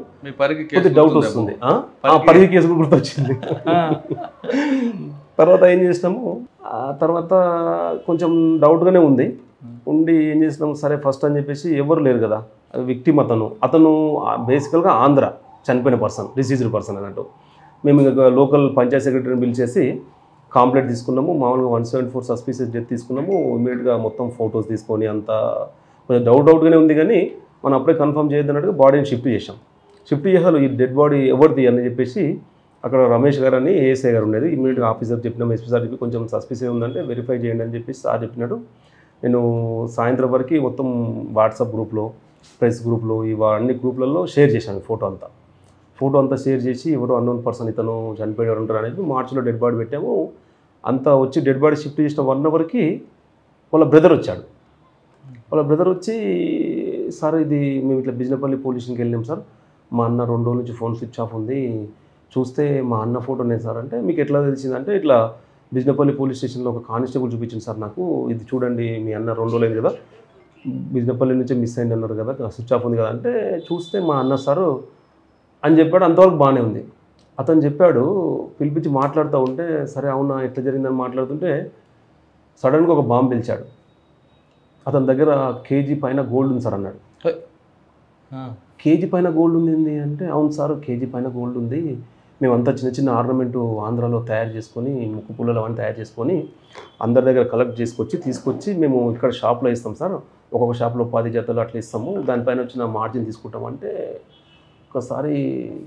కొద్దిగా డౌట్ వస్తుంది, పరిగి కేసు కూడా గుర్తొచ్చింది. తర్వాత ఏం చేసినాము, తర్వాత కొంచెం డౌట్గానే ఉండి ఏం చేసినాము సరే ఫస్ట్ అని చెప్పేసి ఎవరు లేరు కదా, విక్టిమ్ అతను బేసికల్గా ఆంధ్ర చనిపోయిన పర్సన్, డిసీజ్డ్ పర్సన్ అన్నట్టు. మేము ఇంకా లోకల్ పంచాయత్ సెక్రటరీని పిలిచేసి కాంప్లైంట్ తీసుకున్నాము, మామూలుగా 174 సస్పీషియస్ డెత్ తీసుకున్నాము. ఇమీడియట్గా మొత్తం ఫొటోస్ తీసుకొని అంతా కొంచెం డౌట్గానే ఉంది, కానీ మనం అప్పుడే కన్ఫర్మ్ చేయొద్దన్నట్టుగా బాడీని షిఫ్ట్ చేసాం. ఈ డెడ్ బాడీ ఎవరిది అని చెప్పేసి అక్కడ రమేష్ గారు అని ఏఎస్ఐ గారు ఉండేది, ఇమీడియట్గా ఆఫీసర్ చెప్పినాం, ఎస్పీ సార్ చెప్పి కొంచెం సస్పీషియస్ ఉందంటే వెరిఫై చేయండి అని చెప్పేసి సార్ చెప్పినాడు. నేను సాయంత్రం వరకు మొత్తం వాట్సాప్ గ్రూప్లో ప్రెస్ గ్రూప్లో అన్ని గ్రూప్లలో షేర్ చేశాను ఫోటో అంతా షేర్ చేసి ఎవరో అన్నోన్ పర్సన్ ఇతను చనిపోయాడు ఉంటారు అనేది మార్చిలో డెడ్ బాడీ పెట్టాము. అంతా వచ్చి డెడ్ బాడీ షిఫ్ట్ చేసిన 1 hourకి వాళ్ళ బ్రదర్ వచ్చి సార్ ఇది మేము ఇట్లా బిజినపల్లి పోలీస్ స్టేషన్కి వెళ్ళాం సార్, మా అన్న 2 రోజుల నుంచి ఫోన్ స్విచ్ ఆఫ్ ఉంది, చూస్తే మా అన్న ఫోటో నేను సార్ అంటే మీకు ఎట్లా తెలిసిందంటే ఇట్లా బిజినపల్లి పోలీస్ స్టేషన్లో ఒక కానిస్టేబుల్ చూపించింది సార్ నాకు, ఇది చూడండి మీ అన్న 2 రోజులు అయింది కదా బిజినపల్లి నుంచే మిస్ అయింది అన్నారు కదా స్విచ్ ఆఫ్ ఉంది కదా అంటే చూస్తే మా అన్న సారు అని చెప్పాడు. అంతవరకు బాగానే ఉంది. అతను చెప్పాడు పిలిపించి మాట్లాడుతూ ఉంటే సరే అవునా ఎట్లా జరిగిందని మాట్లాడుతుంటే సడన్గా ఒక బాంబు పిలిచాడు, అతని దగ్గర కేజీ పైన గోల్డ్ ఉంది సార్ అన్నాడు. కేజీ పైన గోల్డ్ ఉంది అంటే అవును సార్ కేజీ పైన గోల్డ్ ఉంది, మేమంతా చిన్న ఆర్నమెంటు ఆంధ్రాలో తయారు చేసుకొని ముక్కు పుల్లలు అవన్నీ తయారు చేసుకొని అందరి దగ్గర కలెక్ట్ తీసుకొచ్చి మేము ఇక్కడ షాప్లో ఇస్తాం సార్, ఒక్కొక్క షాప్లో 10 జతలు అట్లా ఇస్తాము, దానిపైన వచ్చిన మార్జిన్ తీసుకుంటాం అంటే ఒకసారి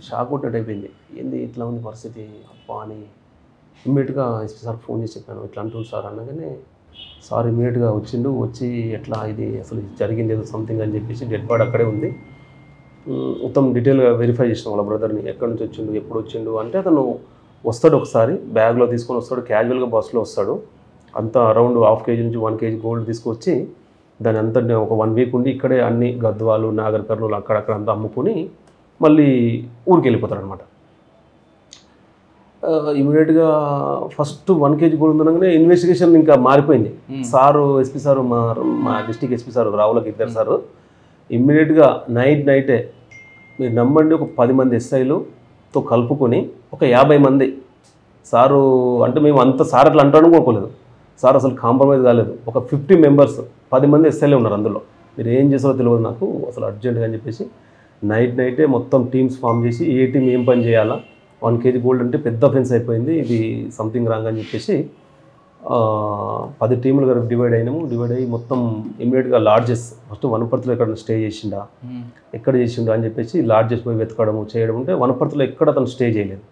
షాక్ కొట్టినట్టు అయిపోయింది. ఏంది ఇట్లా ఉంది పరిస్థితి అబ్బా అని ఇమ్మీడియట్గా ఎస్పీ సార్ ఫోన్ చేసి చెప్పాను, ఇట్లా అంటుంది సార్ అనగానే సార్ ఇమ్మీడియట్గా వచ్చిండు. వచ్చి ఎట్లా ఇది అసలు జరిగింది ఏదో సంథింగ్ అని చెప్పేసి డెడ్ బాడీ అక్కడే ఉంది. మొత్తం డీటెయిల్గా వెరిఫై చేసిన వాళ్ళ బ్రదర్ని, ఎక్కడి నుంచి వచ్చిండు, ఎప్పుడు వచ్చిండు అంటే అతను వస్తాడు, ఒకసారి బ్యాగ్లో తీసుకొని వస్తాడు, క్యాజువల్గా బస్సులో వస్తాడు. అంతా అరౌండ్ 1/2 kg నుంచి 1 kg గోల్డ్ తీసుకొచ్చి దాని అంతా ఒక 1 వీక్ ఉండి ఇక్కడే అన్ని గద్వాలు, నాగర్ కర్నూలు అక్కడక్కడ అంతా అమ్ముకొని మళ్ళీ ఊరికి వెళ్ళిపోతాడు అనమాట. ఇమీడియట్గా ఫస్ట్ 1 kg గోల్డ్ ఉండగానే ఇన్వెస్టిగేషన్ ఇంకా మారిపోయింది. సారు ఎస్పీ సారు మా డిస్టిక్ ఎస్పీ సారు రావులకి ఇద్దరు సారు ఇమ్మీడియట్గా నైటే మీరు నమ్మండి ఒక 10 మంది ఎస్ఐలతో కలుపుకొని ఒక 50 మంది సారు అంటే మేము అంత సార్ అట్లా అంటాను అనుకోలేదు. సార్ అసలు కాంప్రమైజ్ కాలేదు. ఒక 50 మెంబర్స్ 10 మంది ఎస్ఐలే ఉన్నారు అందులో. మీరు ఏం చేసారో తెలియదు నాకు అసలు అర్జెంటుగా అని చెప్పేసి నైటే మొత్తం టీమ్స్ ఫామ్ చేసి ఏ టీం ఏం పని చేయాలా, 1 kg గోల్డ్ అంటే పెద్ద అఫెన్స్ అయిపోయింది, ఇది సంథింగ్ రాంగ్ అని చెప్పేసి 10 టీములుగా డివైడ్ అయ్యి మొత్తం ఇమ్మీడియట్గా లాడ్జెస్ ఫస్ట్ వనపర్తిలో ఎక్కడ స్టే చేసిండా, ఎక్కడ చేసిండా అని చెప్పేసి లాడ్జెస్ పోయి వెతకడము చేయడం. అంటే వనపర్తిలో ఎక్కడ అతను స్టే చేయలేదు.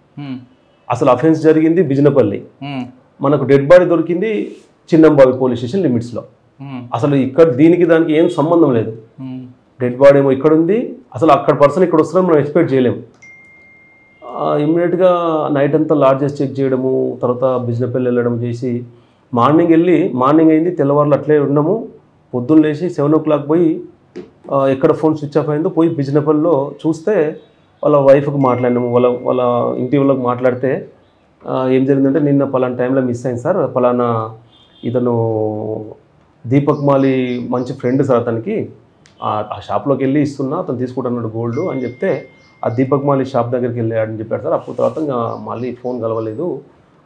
అసలు అఫెన్స్ జరిగింది బిజినపల్లి, మనకు డెడ్ బాడీ దొరికింది చిన్నంబావి పోలీస్ స్టేషన్ లిమిట్స్లో. అసలు ఇక్కడ దీనికి దానికి ఏం సంబంధం లేదు. డెడ్ బాడీ ఏమో ఇక్కడ ఉంది, అసలు అక్కడ పర్సన్ ఇక్కడ వస్తున్నారని మనం ఎక్స్పెక్ట్ చేయలేము. ఇమ్మీడియట్గా నైట్ అంతా లాడ్జెస్ చెక్ చేయడము, తర్వాత బిజినపల్లి వెళ్ళడం చేసి మార్నింగ్ అయింది, తెల్లవారులు అట్లే ఉన్నాము. పొద్దున్న లేచి 7 o'clock పోయి ఎక్కడ ఫోన్ స్విచ్ ఆఫ్ అయిందో పోయి బిజినపల్లిలో చూస్తే వాళ్ళ వైఫ్కి మాట్లాడినాము. వాళ్ళ ఇంటి వాళ్ళకి మాట్లాడితే ఏం జరిగిందంటే నిన్న పలానా టైంలో మిస్ అయింది సార్, పలానా ఇతను దీపక్ మాలి మంచి ఫ్రెండ్ సార్ అతనికి, ఆ షాప్లోకి వెళ్ళి ఇస్తున్నా అతను తీసుకుంటున్నాడు గోల్డ్ అని చెప్తే ఆ దీపక్ మాలి షాప్ దగ్గరికి వెళ్ళాడని చెప్పాడు సార్. అప్పుడు తర్వాత ఇంకా మళ్ళీ ఫోన్ కలవలేదు,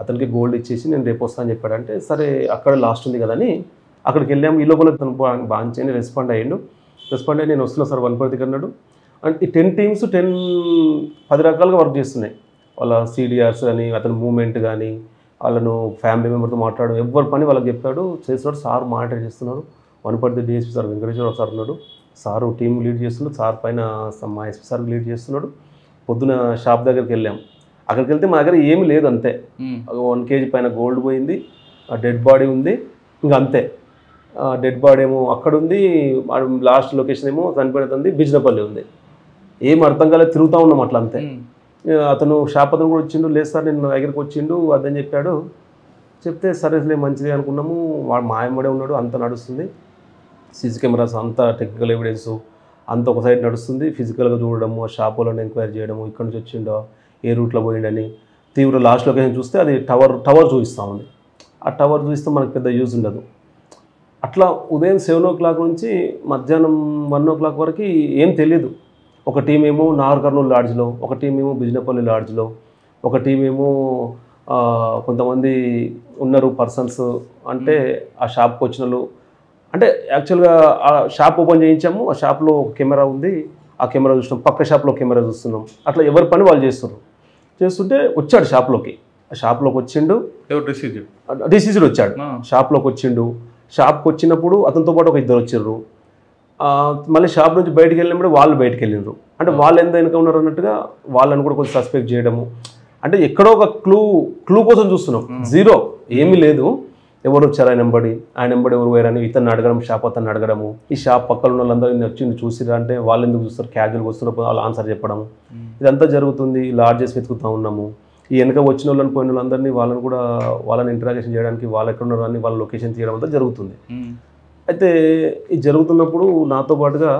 అతనికి గోల్డ్ ఇచ్చేసి నేను రేపు వస్తాను అని చెప్పాడంటే సరే అక్కడ లాస్ట్ ఉంది కదా అని అక్కడికి వెళ్ళాము. ఈ లోపల తను బాగా రెస్పాండ్ అయ్యి నేను వస్తున్నా సార్ వనపర్తికి అన్నాడు. అంటే ఈ 10 టీమ్స్ 10 రకాలుగా వర్క్ చేస్తున్నాయి. వాళ్ళ CDRs కానీ అతని మూమెంట్ కానీ వాళ్ళను ఫ్యామిలీ మెంబర్తో మాట్లాడు, ఎవరి పని వాళ్ళకి చెప్తాడు చేస్తున్నాడు. సార్ మానిటర్ చేస్తున్నారు. Wanaparthy DSP sir Venkateswararao sir ఉన్నాడు, సారు టీం లీడ్ చేస్తున్నాడు, సార్ పైన మా ఎస్పీ సార్ లీడ్ చేస్తున్నాడు. పొద్దున షాప్ దగ్గరికి వెళ్ళాం. అక్కడికి వెళ్తే మా దగ్గర ఏమి లేదు, అంతే 1 kg పైన గోల్డ్ పోయింది, డెడ్ బాడీ ఉంది, ఇంకా అంతే. డెడ్ బాడీ ఏమో అక్కడ ఉంది, లాస్ట్ లొకేషన్ ఏమో చనిపోయినది బిజినపల్లి ఉంది. ఏం అర్థం కాలేదు, తిరుగుతూ ఉన్నాం అట్లా అంతే. అతను షాప్ అతను కూడా వచ్చిండు, లేదు సార్ నేను దగ్గరికి వచ్చిండు అదని చెప్పాడు. చెప్తే సరేలే మంచిది అనుకున్నాము. వాడు మాయమడే ఉన్నాడు, అంత నడుస్తుంది. సీసీ కెమెరాస్ అంతా టెక్నికల్ ఎవిడెన్స్ అంతా ఒక సైడ్ నడుస్తుంది. ఫిజికల్గా చూడడము, ఆ షాప్ వాళ్ళని ఎంక్వైరీ చేయడము, ఇక్కడ నుంచి వచ్చిండో ఏ రూట్లో పోయిండని. తీవ్ర లాస్ట్ లొకేషన్ చూస్తే అది టవర్ చూపిస్తూ ఉంది. ఆ టవర్ చూస్తే మనకు పెద్ద యూజ్ ఉండదు. అట్లా ఉదయం 7 o'clock నుంచి మధ్యాహ్నం 1 o'clock వరకు ఏం తెలియదు. ఒక టీం ఏమో నాగర్ కర్నూలు లాడ్జ్లో, ఒక టీం ఏమో బిజినపల్లి లాడ్జ్లో, ఒక టీం ఏమో కొంతమంది ఉన్నారు పర్సన్స్ అంటే ఆ షాప్కి వచ్చిన వాళ్ళు. అంటే యాక్చువల్గా ఆ షాప్ ఓపెన్ చేయించాము, ఆ షాప్లో ఒక కెమెరా ఉంది, ఆ కెమెరా చూస్తున్నాం, పక్క షాప్లో కెమెరా చూస్తున్నాం. అట్లా ఎవరి పని వాళ్ళు చేస్తుంటే వచ్చాడు షాప్లోకి. ఆ షాప్లోకి వచ్చిండు, డిసీజ్డ్ వచ్చాడు, షాప్లోకి వచ్చిండు. షాప్కి వచ్చినప్పుడు అతనితో పాటు ఒక 2 వచ్చారు. మళ్ళీ షాప్ నుంచి బయటకు వెళ్ళినప్పుడు వాళ్ళు బయటకు వెళ్ళినారు. అంటే వాళ్ళు ఎంత వెనక ఉన్నారు అన్నట్టుగా వాళ్ళని కూడా కొంచెం సస్పెక్ట్ చేయడము. అంటే ఎక్కడో ఒక క్లూ కోసం చూస్తున్నాం, జీరో ఏమీ లేదు. ఎవరు వచ్చారు ఆయన వెంబడి ఎవరు పోయారని ఇతన్ని అడగడం, షాప్ అతన్ని అడగడము. ఈ షాప్ పక్కన ఉన్న వాళ్ళందరూ వచ్చింది చూసిరా అంటే వాళ్ళు ఎందుకు చూస్తారు, క్యాజువల్గా వస్తున్నప్పుడు వాళ్ళు ఆన్సర్ చెప్పడము. ఇదంతా జరుగుతుంది. లాడ్జెస్ వెతుకుతూ ఉన్నాము. ఈ వెనక వచ్చిన వాళ్ళని పోయిన వాళ్ళందరినీ వాళ్ళని ఇంటరాగేషన్ చేయడానికి వాళ్ళు ఎక్కడ ఉన్నారు అని వాళ్ళ లొకేషన్ తీయడం అంతా జరుగుతుంది. అయితే ఇది జరుగుతున్నప్పుడు నాతో పాటుగా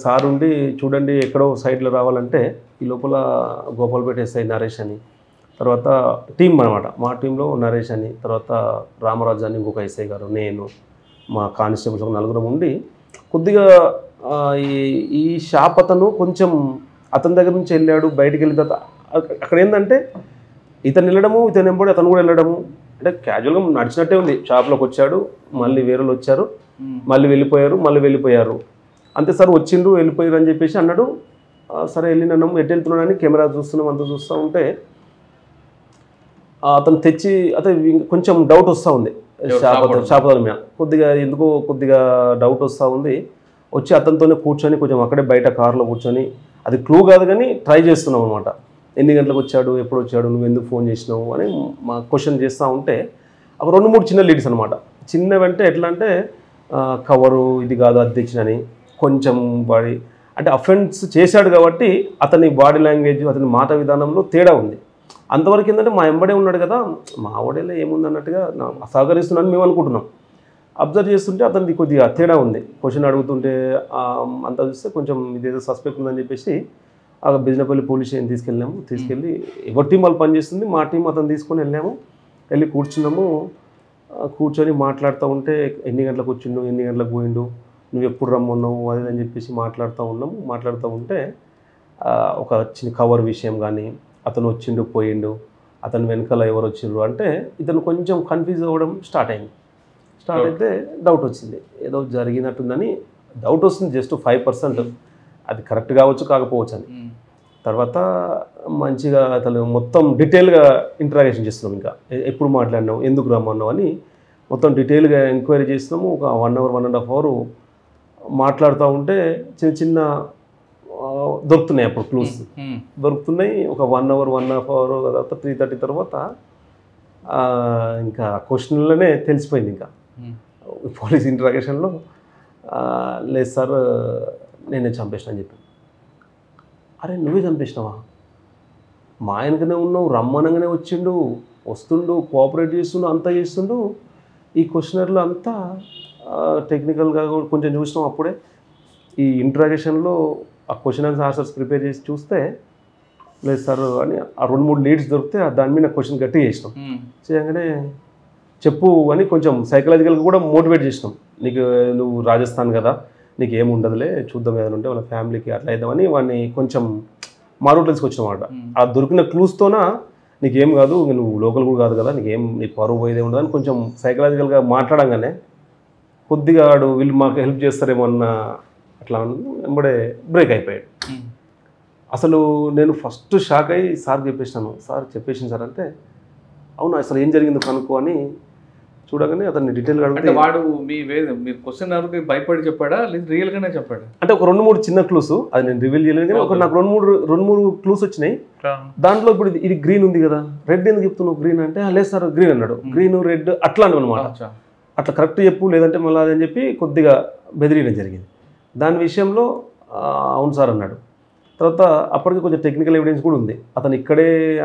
సార్ ఉండి చూడండి ఎక్కడో సైడ్లో రావాలంటే ఈ లోపల గోపాల్పేట ఎస్ఐ నరేష్ అని, తర్వాత టీం అనమాట, మా టీంలో నరేష్ అని, తర్వాత రామరాజు అని ఇంకొక ఎస్ఐ గారు, నేను, మా కానిస్టేబుల్స్ 4 ఉండి కొద్దిగా ఈ షాప్ అతను కొంచెం అతని దగ్గర నుంచి వెళ్ళాడు. బయటికి వెళ్ళిన తర్వాత అక్కడ ఏంటంటే ఇతను వెళ్ళడము, ఇతను వెంబడి అతను కూడా వెళ్ళడము. అంటే క్యాజువల్గా నడిచినట్టే ఉంది. షాప్లోకి వచ్చాడు, మళ్ళీ వేరేలు వచ్చారు, మళ్ళీ వెళ్ళిపోయారు. అంతే సార్ వచ్చిండు వెళ్ళిపోయారు అని చెప్పేసి అన్నాడు. సరే వెళ్ళినాము, ఎటు వెళ్తున్నాడని కెమెరా చూస్తున్నాం, అంతా చూస్తూ ఉంటే అతను తెచ్చి కొంచెం డౌట్ వస్తూ ఉంది. షాపదల మీద కొద్దిగా ఎందుకో కొద్దిగా డౌట్ వస్తూ ఉంది. వచ్చి అతనితోనే కూర్చొని కొంచెం అక్కడే బయట కారులో కూర్చొని, అది క్లూ కాదు కానీ ట్రై చేస్తున్నాం అనమాట. ఎన్ని గంటలకు వచ్చాడు, ఎప్పుడు వచ్చాడు, నువ్వు ఎందుకు ఫోన్ చేసినావు అని మా క్వశ్చన్ చేస్తూ ఉంటే ఒక 2-3 చిన్న లీడ్స్ అనమాట. చిన్నవంటే ఎట్లా అంటే కవరు ఇది కాదు అది తెచ్చినని కొంచెం బాడీ అంటే అఫెన్స్ చేశాడు కాబట్టి అతని బాడీ లాంగ్వేజ్ అతని మాట విధానంలో తేడా ఉంది. అంతవరకు ఏంటంటే మా ఎంబడే ఉన్నాడు కదా, మా ఆవిడేలో ఏముంది అన్నట్టుగా సహకరిస్తున్నాను మేము అనుకుంటున్నాం. అబ్జర్వ్ చేస్తుంటే అతనికి కొద్దిగా తేడా ఉంది. క్వశ్చన్ అడుగుతుంటే అంతా చూస్తే కొంచెం ఇదేదో సస్పెక్ట్ ఉందని చెప్పేసి ఆ బిజినపల్లి పోలీస్ స్టేషన్ తీసుకెళ్ళి ఎవరి టీం వాళ్ళు పనిచేస్తుంది, మా టీం అతను తీసుకొని వెళ్ళి కూర్చున్నాము. కూర్చొని మాట్లాడుతూ ఉంటే ఎన్ని గంటలకు వచ్చిండు, ఎన్ని గంటలకు పోయిండు, నువ్వు ఎప్పుడు రమ్మన్నావు అది అని చెప్పేసి మాట్లాడుతూ ఉంటే ఒక చిన్న కవర్ విషయం కానీ, అతను వచ్చిండు పోయిండు, అతను వెనకాల ఎవరు వచ్చిండ్రు అంటే ఇతను కొంచెం కన్ఫ్యూజ్ అవ్వడం స్టార్ట్ అయితే డౌట్ వచ్చింది. ఏదో జరిగినట్టుందని డౌట్ వస్తుంది, జస్ట్ 5%. అది కరెక్ట్ కావచ్చు కాకపోవచ్చు అని. తర్వాత మంచిగా అతను మొత్తం డీటెయిల్గా ఇంటరాగేషన్ చేస్తున్నాం. ఇంకా ఎప్పుడు మాట్లాడినావు, ఎందుకు రమ్మన్నావు అని మొత్తం డీటెయిల్గా ఎంక్వైరీ చేస్తున్నాము. ఒక 1 hour 1.5 hour మాట్లాడుతూ ఉంటే చిన్న దొరుకుతున్నాయి. అప్పుడు క్లూస్ దొరుకుతున్నాయి. ఒక 1 hour 1.5 hour తర్వాత 3:30 తర్వాత ఇంకా క్వశ్చన్లోనే తెలిసిపోయింది. ఇంకా పోలీస్ ఇంటరాగేషన్లో లేదు సార్ నేనే చంపేసిన అని చెప్పి. అరే నువ్వే చంపేసినావా? మా ఆయనకనే ఉన్నావు, రమ్మనంగానే వస్తుండు కోఆపరేట్ చేస్తుండు, అంతా చేస్తుండు. ఈ క్వశ్చనర్లో అంతా టెక్నికల్గా కొంచెం చూసినాం. అప్పుడే ఈ ఇంటరాగేషన్లో ఆ క్వశ్చన్ ఆన్సర్స్ ప్రిపేర్ చేసి చూస్తే లేదు సార్ అని ఆ 2-3 లీడ్స్ దొరికితే దాని మీద క్వశ్చన్ గట్టి చేసినాం. చేయగానే చెప్పు అని కొంచెం సైకలాజికల్గా కూడా మోటివేట్ చేసినాం. నువ్వు రాజస్థాన్ కదా, నీకు ఏముండదులే, చూద్దాం ఏదైనా ఉంటే వాళ్ళ ఫ్యామిలీకి అట్లా అవుదామని వాడిని కొంచెం మా రూట్లో తీసుకొచ్చినమాట. ఆ దొరికిన క్లూస్తోన నీకేం కాదు, నువ్వు లోకల్ కూడా కాదు కదా, నీ పరువు పోయేదే ఉండదని కొంచెం సైకలాజికల్గా మాట్లాడంగానే కొద్దిగా వీళ్ళు మాకు హెల్ప్ చేస్తారేమో అన్న అట్లా వెంబడే బ్రేక్ అయిపోయాడు. అసలు నేను ఫస్ట్ షాక్ అయ్యి సార్ చెప్పేసాను సార్ అంటే అవును అసలు ఏం జరిగిందో కనుక్కో అని చూడగానే అతన్ని డీటెయిల్గా అడిగితే వాడు మీరు క్వశ్చన్ అడిగి భయపడి చెప్పాడా లేదా రియల్గానే చెప్పాడా అంటే ఒక 2-3 చిన్న క్లూస్ అది నేను రివీల్ చేయలేదు కానీ ఒక నాకు 2-3 క్లూస్ వచ్చినాయి. దాంట్లో ఇప్పుడు ఇది గ్రీన్ ఉంది కదా, రెడ్ ఎందుకు చెప్తున్నావు గ్రీన్ అంటే లేదు సార్ గ్రీన్ అన్నాడు. గ్రీన్ రెడ్ అట్లా అనమాట, అట్లా కరెక్ట్ చెప్పు లేదంటే మళ్ళీ అదని చెప్పి కొద్దిగా బెదిరియడం జరిగింది. దాని విషయంలో అవును సార్ అన్నాడు. తర్వాత అప్పటికి కొంచెం టెక్నికల్ ఎవిడెన్స్ కూడా ఉంది. అతను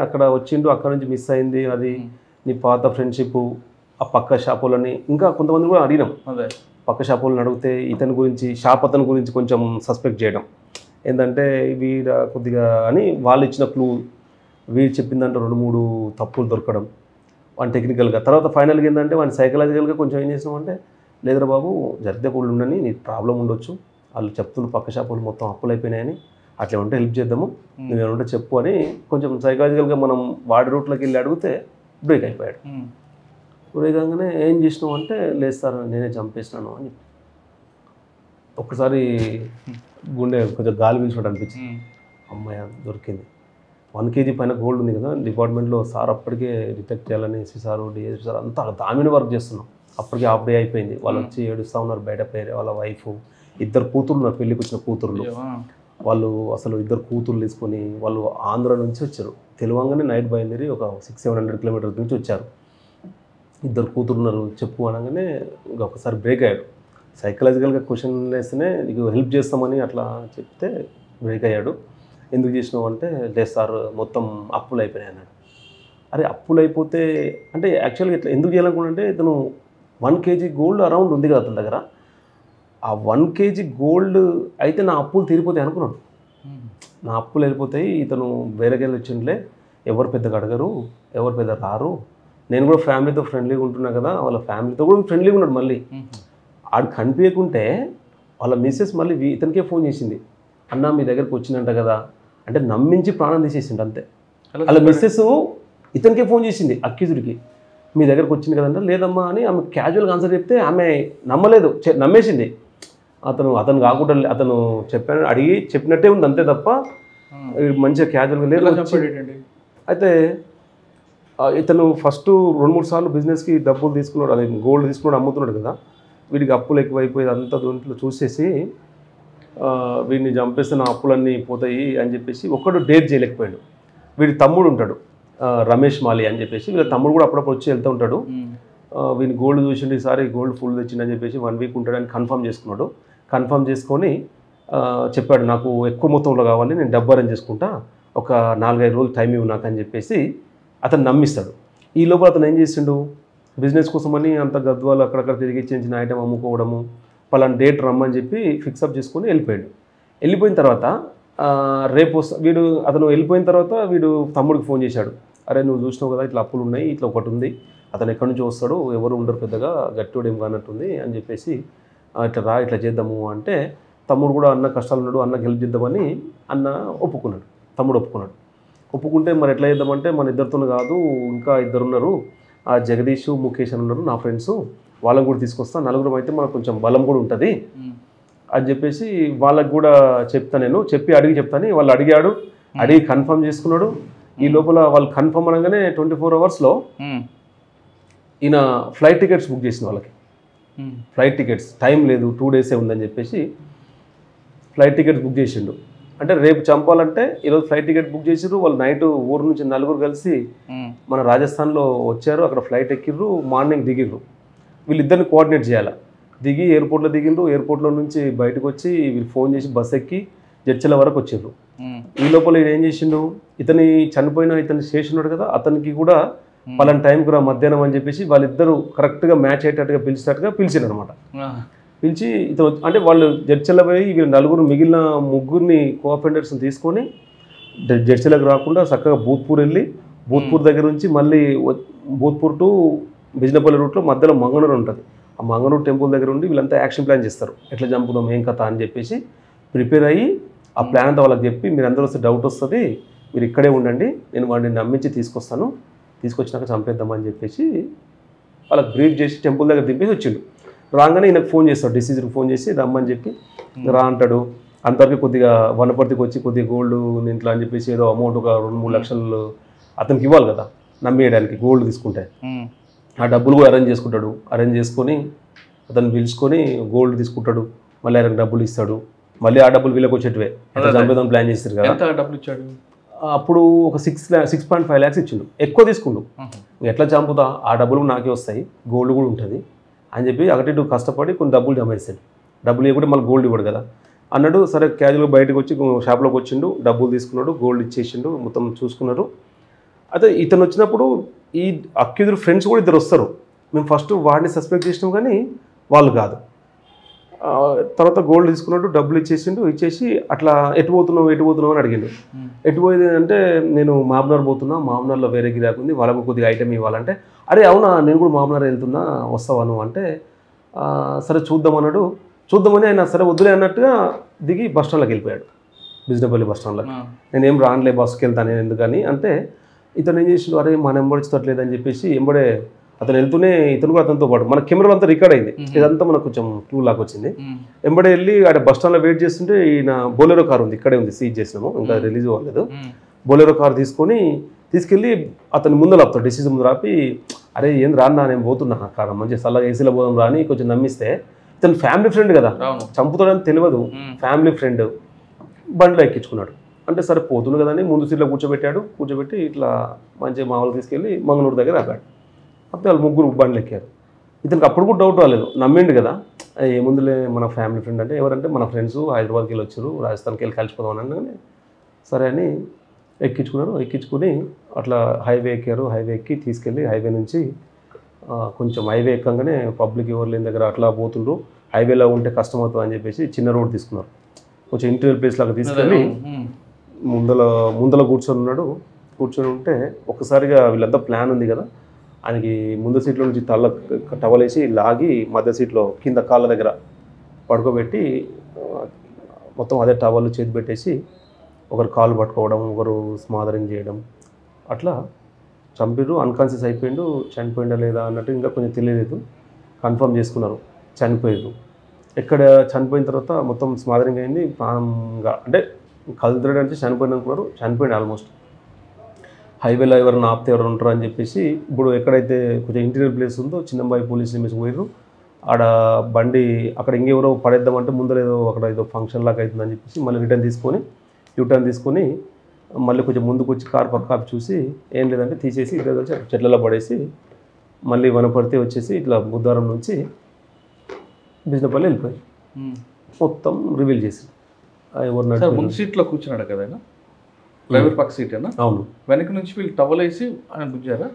అక్కడ వచ్చిండు, అక్కడ నుంచి మిస్ అయింది, అది నీ పాత ఫ్రెండ్షిప్, ఆ పక్క షాపులని ఇంకా కొంతమంది కూడా అడిగినాం. పక్క షాపులను అడిగితే అతని గురించి కొంచెం సస్పెక్ట్ చేయడం ఏంటంటే వీడు కొద్దిగా అని వాళ్ళు ఇచ్చిన క్లూ, వీడు చెప్పిందంటే 2-3 తప్పులు దొరకడం వాడిని టెక్నికల్గా. తర్వాత ఫైనల్గా ఏంటంటే వాడిని సైకలాజికల్గా కొంచెం ఏం చేసినామంటే లేదురా బాబు జరిగితే కూడా ఉండని, నీ ప్రాబ్లం ఉండొచ్చు, వాళ్ళు చెప్తున్న పక్క షాపులు మొత్తం అప్పులు అయిపోయినాయని, అట్లా ఉంటే హెల్ప్ చేద్దాము, నువ్వేమంటే చెప్పు అని కొంచెం సైకలాజికల్గా మనం వాడి రూట్లోకి వెళ్ళి అడిగితే బ్రేక్ అయిపోయాడు. బ్రేక్ కాగానే ఏం చేసినావు అంటే లేదు సార్ నేనే చంపేసినాను అని చెప్పి ఒక్కసారి గుండె కొంచెం గాలి పీల్చినట్టు అనిపించింది. అమ్మాయి దొరికింది. 1 kg పైన గోల్డ్ ఉంది కదా డిపార్ట్మెంట్లో. సార్ అప్పటికే డిటెక్ట్ చేయాలని ఎస్పీ సార్ డిఎస్పీ సార్ అంతా దాని వర్క్ చేస్తున్నాం. అప్పటికే హాఫ్ డే అయిపోయింది. వాళ్ళు వచ్చి ఏడుస్తూ ఉన్నారు బయట. వాళ్ళ వైఫ్ 2 కూతుర్లు ఉన్నారు, పెళ్ళికి వచ్చిన కూతుర్లు. వాళ్ళు అసలు 2 కూతుర్లు తీసుకొని వాళ్ళు ఆంధ్ర నుంచి వచ్చారు. తెలివంగానే నైట్ బయలుదేరి ఒక 600-700 కిలోమీటర్స్ నుంచి వచ్చారు. 2 కూతురు ఉన్నారు చెప్పు అనగానే ఒకసారి బ్రేక్ అయ్యాడు. సైకలాజికల్గా క్వశ్చన్ వేస్తేనే నీకు హెల్ప్ చేస్తామని అట్లా చెప్తే బ్రేక్ అయ్యాడు. ఎందుకు చేసినావు అంటే లేదు సార్ మొత్తం అప్పులు అయిపోయినాయి అన్నాడు. అరే అప్పులు అయిపోతే అంటే యాక్చువల్గా ఇట్లా ఎందుకు చేయాలనుకుంటే ఇతను 1 kg గోల్డ్ అరౌండ్ ఉంది కదా అతని దగ్గర. ఆ 1 kg గోల్డ్ అయితే నా అప్పులు తీరిపోతాయి అనుకున్నాడు. నా అప్పులు వెళ్ళిపోతాయి, ఇతను వేరేకెళ్ళి వచ్చిండ్లే, ఎవరు పెద్దగా అడగరు, ఎవరు పెద్ద రారు, నేను కూడా ఫ్యామిలీతో ఫ్రెండ్లీగా ఉంటున్నా కదా, వాళ్ళ ఫ్యామిలీతో కూడా ఫ్రెండ్లీగా ఉన్నాడు. మళ్ళీ ఆడు కనిపించకుంటే వాళ్ళ మిస్సెస్ మళ్ళీ ఇతనికే ఫోన్ చేసింది, అన్న మీ దగ్గరికి వచ్చిందంట కదా అంటే నమ్మించి ప్రాణం తీసేసిండు అంతే. వాళ్ళ మిస్సెస్ ఇతనికే ఫోన్ చేసింది అక్యూజుడికి, మీ దగ్గరకు వచ్చింది కదంటే లేదమ్మా అని ఆమె క్యాజువల్గా ఆన్సర్ చెప్తే ఆమె నమ్మలేదు, నమ్మేసింది. అతను కాకుండా అతను అడిగి చెప్పినట్టే ఉంది అంతే తప్ప మంచిగా క్యాజువల్గా లేదు. అయితే ఇతను ఫస్ట్ 2-3 సార్లు బిజినెస్కి డబ్బులు తీసుకున్నాడు, అదే గోల్డ్ తీసుకున్నాడు, అమ్ముతున్నాడు కదా. వీడికి అప్పులు ఎక్కువైపోయేది అంతా దీంట్లో చూసేసి వీడిని చంపేస్తే నా అప్పులన్నీ పోతాయి అని చెప్పేసి ఒక్కడు డేట్ చేయలేకపోయాడు. వీడి తమ్ముడు ఉంటాడు రమేష్ మాలి అని చెప్పేసి, వీళ్ళ తమ్ముడు కూడా అప్పుడప్పుడు వచ్చి వెళ్తూ ఉంటాడు. వీని గోల్డ్ చూసిండు, ఈసారి గోల్డ్ ఫుల్ తెచ్చిండని చెప్పేసి 1 వీక్ ఉంటాడని కన్ఫర్మ్ చేసుకున్నాడు. కన్ఫర్మ్ చేసుకొని చెప్పాడు, నాకు ఎక్కువ మొత్తంలో కావాలి, నేను డబ్బు అరేంజ్ చేసుకుంటా, ఒక 4-5 రోజులు టైం ఇవ్వు నాకు అని చెప్పేసి అతను నమ్మిస్తాడు. ఈ లోపల అతను ఏం చేసిండు, బిజినెస్ కోసమని అంత గద్వాలు అక్కడక్కడ తిరిగి చిన్న ఐటమ్ అమ్ముకోవడము, పలానా డేట్ రమ్మని చెప్పి ఫిక్సప్ చేసుకొని వెళ్ళిపోయాడు. వెళ్ళిపోయిన తర్వాత రేపు అతను వెళ్ళిపోయిన తర్వాత వీడు తమ్ముడికి ఫోన్ చేశాడు, అరే నువ్వు చూసినావు కదా ఇట్లా అప్పులు ఉన్నాయి, ఇట్లా ఒకటి ఉంది, అతను ఎక్కడి నుంచి వస్తాడు, ఎవరు ఉండరు పెద్దగా, గట్టివాడు ఏం కానట్టుంది అని చెప్పేసి ఇట్లా రా ఇట్లా చేద్దాము అంటే, తమ్ముడు కూడా అన్న కష్టాలు ఉన్నాడు, అన్నకి హెల్ప్ చేద్దామని అన్న ఒప్పుకున్నాడు. తమ్ముడు ఒప్పుకుంటే మరి ఎట్లా చేద్దామంటే, మన ఇద్దరితో కాదు ఇంకా 2 ఉన్నారు, ఆ జగదీష్ ముఖేష్ అని ఉన్నారు నా ఫ్రెండ్స్, వాళ్ళని కూడా తీసుకొస్తా, 4 అయితే మనకు కొంచెం బలం కూడా ఉంటుంది అని చెప్పేసి వాళ్ళకి కూడా చెప్పి అడిగి చెప్తాను. వాళ్ళు అడిగి కన్ఫర్మ్ చేసుకున్నాడు. ఈ లోపల వాళ్ళు కన్ఫర్మ్ అనగానే 24 అవర్స్లో ఈయన ఫ్లైట్ టికెట్స్ బుక్ చేసిన వాళ్ళకి. ఫ్లైట్ టికెట్స్ టైం లేదు, 2 డేసే ఉందని చెప్పేసి ఫ్లైట్ టికెట్స్ బుక్ చేసిండు. అంటే రేపు చంపాలంటే ఈరోజు ఫ్లైట్ టికెట్ బుక్ చేసిర్రు. వాళ్ళు నైట్ ఊరు నుంచి 4 కలిసి మన రాజస్థాన్లో వచ్చారు, అక్కడ ఫ్లైట్ ఎక్కిర్రు, మార్నింగ్ దిగిర్రు. వీళ్ళిద్దరిని కోఆర్డినేట్ చేయాలి. దిగి ఎయిర్పోర్ట్లో దిగిండ్రు, ఎయిర్పోర్ట్లో నుంచి బయటకు వచ్చి వీళ్ళు ఫోన్ చేసి బస్ ఎక్కి జడ్చల వరకు వచ్చిర్రు. ఈ లోపల ఈయన ఏం చేసిండు, ఇతని స్టేషన్ ఉన్నాడు కదా, అతనికి కూడా పలానా టైంకి రా మధ్యాహ్నం అని చెప్పేసి వాళ్ళిద్దరూ కరెక్ట్గా మ్యాచ్ అయ్యేటట్టుగా పిలిచినట్టు అనమాట. పిలిచి ఇతను అంటే వాళ్ళు జడ్చల పోయి వీళ్ళు 4 మిగిలిన 3 కోఆపరేటర్స్ని తీసుకొని జడ్చలకు రాకుండా చక్కగా భూత్పూర్ వెళ్ళి, భూత్పూర్ దగ్గర నుంచి మళ్ళీ భూత్పూర్ టు బిజినపల్లి రూట్లో మధ్యలో మంగనూరు ఉంటుంది. ఆ మంగనూరు టెంపుల్ దగ్గర ఉండి వీళ్ళంతా యాక్షన్ ప్లాన్ చేస్తారు, ఎట్లా చంపుదాం ఏం కథ అని చెప్పేసి ప్రిపేర్ అయ్యి ఆ ప్లాన్ అంతా వాళ్ళకి చెప్పి, మీరు అందరూ వస్తే డౌట్ వస్తుంది, మీరు ఇక్కడే ఉండండి, నేను వాడిని నమ్మించి తీసుకొచ్చినాక చంపేద్దామని చెప్పేసి వాళ్ళకి బ్రీఫ్ చేసి టెంపుల్ దగ్గర దింపేసి వచ్చిండు. రాగానే ఈయనకు ఫోన్ చేస్తాడు, డిసీజర్కి ఫోన్ చేసి రమ్మని చెప్పి రా అంటాడు. అంతవరకు కొద్దిగా వనపర్తికి వచ్చి కొద్దిగా గోల్డ్ ఇంట్లో అని చెప్పేసి ఏదో అమౌంట్ ఒక 2-3 లక్షలు అతనికి ఇవ్వాలి కదా నమ్మేయడానికి, గోల్డ్ తీసుకుంటే ఆ డబ్బులు కూడా అరేంజ్ చేసుకొని అతను పిలుచుకొని గోల్డ్ తీసుకుంటాడు, మళ్ళీ ఆయనకు డబ్బులు ఇస్తాడు, మళ్ళీ ఆ డబ్బులు వీళ్ళకి వచ్చేటివే చంపేద్దాం ప్లాన్ చేస్తారు కదా. డబ్బులు ఇచ్చాడు అప్పుడు ఒక 6.5 lakhs ఇచ్చిండు, ఎక్కువ తీసుకుండు. ఎట్లా చంపుతా, ఆ డబ్బులు నాకే వస్తాయి, గోల్డ్ కూడా ఉంటుంది అని చెప్పి అటు కష్టపడి కొన్ని డబ్బులు జమ చేశాడు. డబ్బులు ఇవ్వకుండా మళ్ళీ గోల్డ్ ఇవ్వడు కదా అన్నాడు. సరే క్యాజువల్గా బయటకు వచ్చి షాప్లోకి వచ్చిండు, డబ్బులు తీసుకున్నాడు, గోల్డ్ ఇచ్చేసిండు, మొత్తం చూసుకున్నారు. అయితే ఇతను వచ్చినప్పుడు ఈ అక్యూజ్డ్ ఫ్రెండ్స్ కూడా 2 వస్తారు. మేము ఫస్ట్ వాడిని సస్పెక్ట్ చేసినాం కానీ వాళ్ళు కాదు. తర్వాత గోల్డ్ తీసుకున్నాడు, డబ్బులు ఇచ్చేసి అట్లా ఎటు పోతున్నావు అని అడిగిండు. ఎటు పోయేది అంటే, నేను మామ్నార్ పోతున్నా, మామ్నార్లో వేరే గిరాకు ఉంది, వాళ్ళకు కొద్దిగా ఐటమ్ ఇవ్వాలంటే, అరే అవునా నేను కూడా మామ్నార్ వెళ్తున్నా, వస్తావా నువ్వు అంటే, సరే చూద్దామని ఆయన సరే వద్దులే అన్నట్టుగా దిగి బస్ స్టాండ్లోకి వెళ్ళిపోయాడు, బిజినపల్లి బస్ స్టాండ్లోకి. నేనేం రానులే, బస్సుకి వెళ్తాను ఎందుకని అంటే, ఇతను ఏం చేసిండు, అరే మన నెంబర్ ఇచ్చట్లేదని చెప్పేసి ఎంబడే అతను వెళ్తూనే ఇతను కూడా అతనితో పాటు మన కెమెరాలో అంతా రికార్డ్ అయింది, ఇదంతా మనకు కొంచెం క్లూ లాగా వచ్చింది. ఎంబడే వెళ్ళి ఆడ బస్ స్టాండ్లో వెయిట్ చేస్తుంటే ఈయన బొలెరో కార్ ఉంది, ఇక్కడే ఉంది, సీజ్ చేసినాము, ఇంకా రిలీజ్ అవ్వలేదు. బొలెరో కార్ తీసుకెళ్ళి అతని ముందు ఆపుతాడు, డిసీజ్ ముందు ఆపి, అరే ఏం రాన్నా నేను పోతున్నా కార్ మంచిగా చల్లగా ఏసీలో పోదాం రాని కొంచెం నమ్మిస్తే, ఇతను ఫ్యామిలీ ఫ్రెండ్ కదా, చంపుతాడని తెలియదు, ఫ్యామిలీ ఫ్రెండ్ బండిలో ఎక్కించుకున్నాడు. అంటే సరే పోతుంది కదని ముందు సీట్లో కూర్చోబెట్టి ఇట్లా మంచిగా మామూలు తీసుకెళ్ళి మంగళూరు దగ్గర ఆపాడు. అప్పుడు వాళ్ళు 3 బండ్లు ఎక్కారు. ఇతనికి అప్పుడు కూడా డౌట్ రాలేదు, నమ్మిండు కదా, ఏముందులే మన ఫ్యామిలీ ఫ్రెండ్ అంటే, ఎవరంటే మన ఫ్రెండ్స్ హైదరాబాద్కి వెళ్ళి వచ్చారు, రాజస్థాన్కి వెళ్ళి కలిసిపోదాం అనగానే సరే అని ఎక్కించుకుని అట్లా హైవే ఎక్కి తీసుకెళ్ళి హైవే నుంచి కొంచెం హైవే ఎక్కగానే పబ్లిక్ ఎవరు లేని దగ్గర అట్లా పోతుండ్రు, హైవేలో ఉంటే కష్టం అవుతుంది అని చెప్పేసి చిన్న రోడ్ తీసుకున్నారు. కొంచెం ఇంటీరియర్ ప్లేస్ లాగా తీసుకెళ్ళి ముందల కూర్చొని ఉంటే ఒక్కసారిగా వీళ్ళంతా ప్లాన్ ఉంది కదా, ఆయనకి ముందు సీట్లో నుంచి టవలేసి లాగి మధ్య సీట్లో కింద కాళ్ళ దగ్గర పడుకోబెట్టి మొత్తం అదే టవల్ చేతి పెట్టేసి ఒకరు కాళ్ళు పట్టుకోవడం, ఒకరు స్మాదరింగ్ చేయడం, అట్లా చంపిరు. అన్కాన్షియస్ అయిపోయిండు, చనిపోయిందా లేదా అన్నట్టు ఇంకా కొంచెం తెలియలేదు, కన్ఫర్మ్ చేసుకున్నారు చనిపోయారు. ఎక్కడ చనిపోయిన తర్వాత మొత్తం స్మాదరింగ్ అయింది, ప్రాణంగా అంటే కదులుతాడు అంటే చనిపోయింది అనుకున్నారు, చనిపోయింది ఆల్మోస్ట్. హైవేలో ఎవరైనా ఆపితే ఎవరు ఉంటారు అని చెప్పేసి ఇప్పుడు ఎక్కడైతే కొంచెం ఇంటీరియర్ ప్లేస్ ఉందో చిన్నంబాయి పోలీస్ లిమిట్స్ పోయారు. ఆడ బండి అక్కడ ఇంకెవరో పడేద్దామంటే ముందర ఏదో అక్కడ ఏదో ఫంక్షన్ లాగా అవుతుందని చెప్పేసి మళ్ళీ రిటర్న్ తీసుకొని యూటర్న్ తీసుకొని మళ్ళీ కొంచెం ముందుకు వచ్చి కారు పక్క కాపి చూసి ఏం లేదంటే తీసేసి ఇక్కడ వచ్చి చెట్లలో పడేసి మళ్ళీ వనపర్తి వచ్చేసి ఇట్లా బుద్ధారం నుంచి బిజినపల్లి వెళ్ళిపోయి మొత్తం రివీల్ చేసి సార్ ముందు సీట్లో కూర్చున్నాడు కదా ఆయన, డ్రైవర్ పక్క సీట్ అయినా. అవును. వెనక నుంచి వీళ్ళు టవల్ వేసి ఆయన గుంజారా?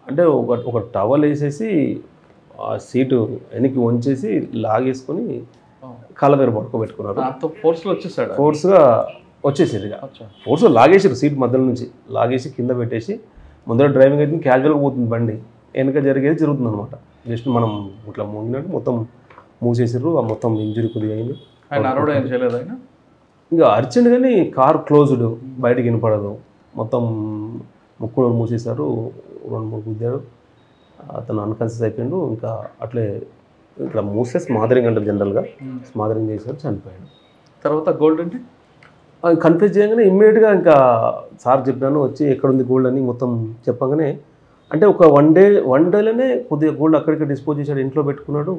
అంటే ఒక టవల్ వేసేసి ఆ సీటు వెనక్కి వంచేసి లాగేసుకొని కాళ్ళ దగ్గర పడుకోబెట్టుకున్నారు. అంత ఫోర్స్లో వచ్చేసాడు, ఫోర్స్గా వచ్చేసారు. ఇక ఫోర్స్గా లాగేసారు, సీట్ మధ్యలో నుంచి లాగేసి కింద పెట్టేసి ముందర డ్రైవింగ్ అయితే క్యాజువల్గా పోతుంది బండి, వెనక జరిగేది జరుగుతుంది అనమాట. జస్ట్ మనం ఇట్లా మూగినట్టు మొత్తం మూసేసారు. ఆ మొత్తం ఇంజురీ కొద్దిగా అయింది. ఆయన అరవడం ఏం చేయలేదు ఆయన? ఇంకా అర్జెంట్ కానీ కార్ క్లోజ్డ్, బయటకి వినపడదు, మొత్తం ముక్కు మూసేశారు, 2-3 గుద్దారు. అతను అన్కాన్షియస్ అయిపోయాడు. ఇంకా అట్లే ఇట్లా మూసే స్మాదరింగ్ అంటారు జనరల్గా, స్మాదరింగ్ చేశారు, చనిపోయాడు. తర్వాత గోల్డ్ అంటే కన్ఫ్యూజ్ చేయగానే ఇమ్మీడియట్గా ఇంకా సార్ చెప్పాను వచ్చి ఎక్కడుంది గోల్డ్ అని మొత్తం చెప్పగానే, అంటే ఒక వన్ డేలోనే కొద్దిగా గోల్డ్ అక్కడికి డిస్పోజ్ చేశాడు, ఇంట్లో పెట్టుకున్నాడు.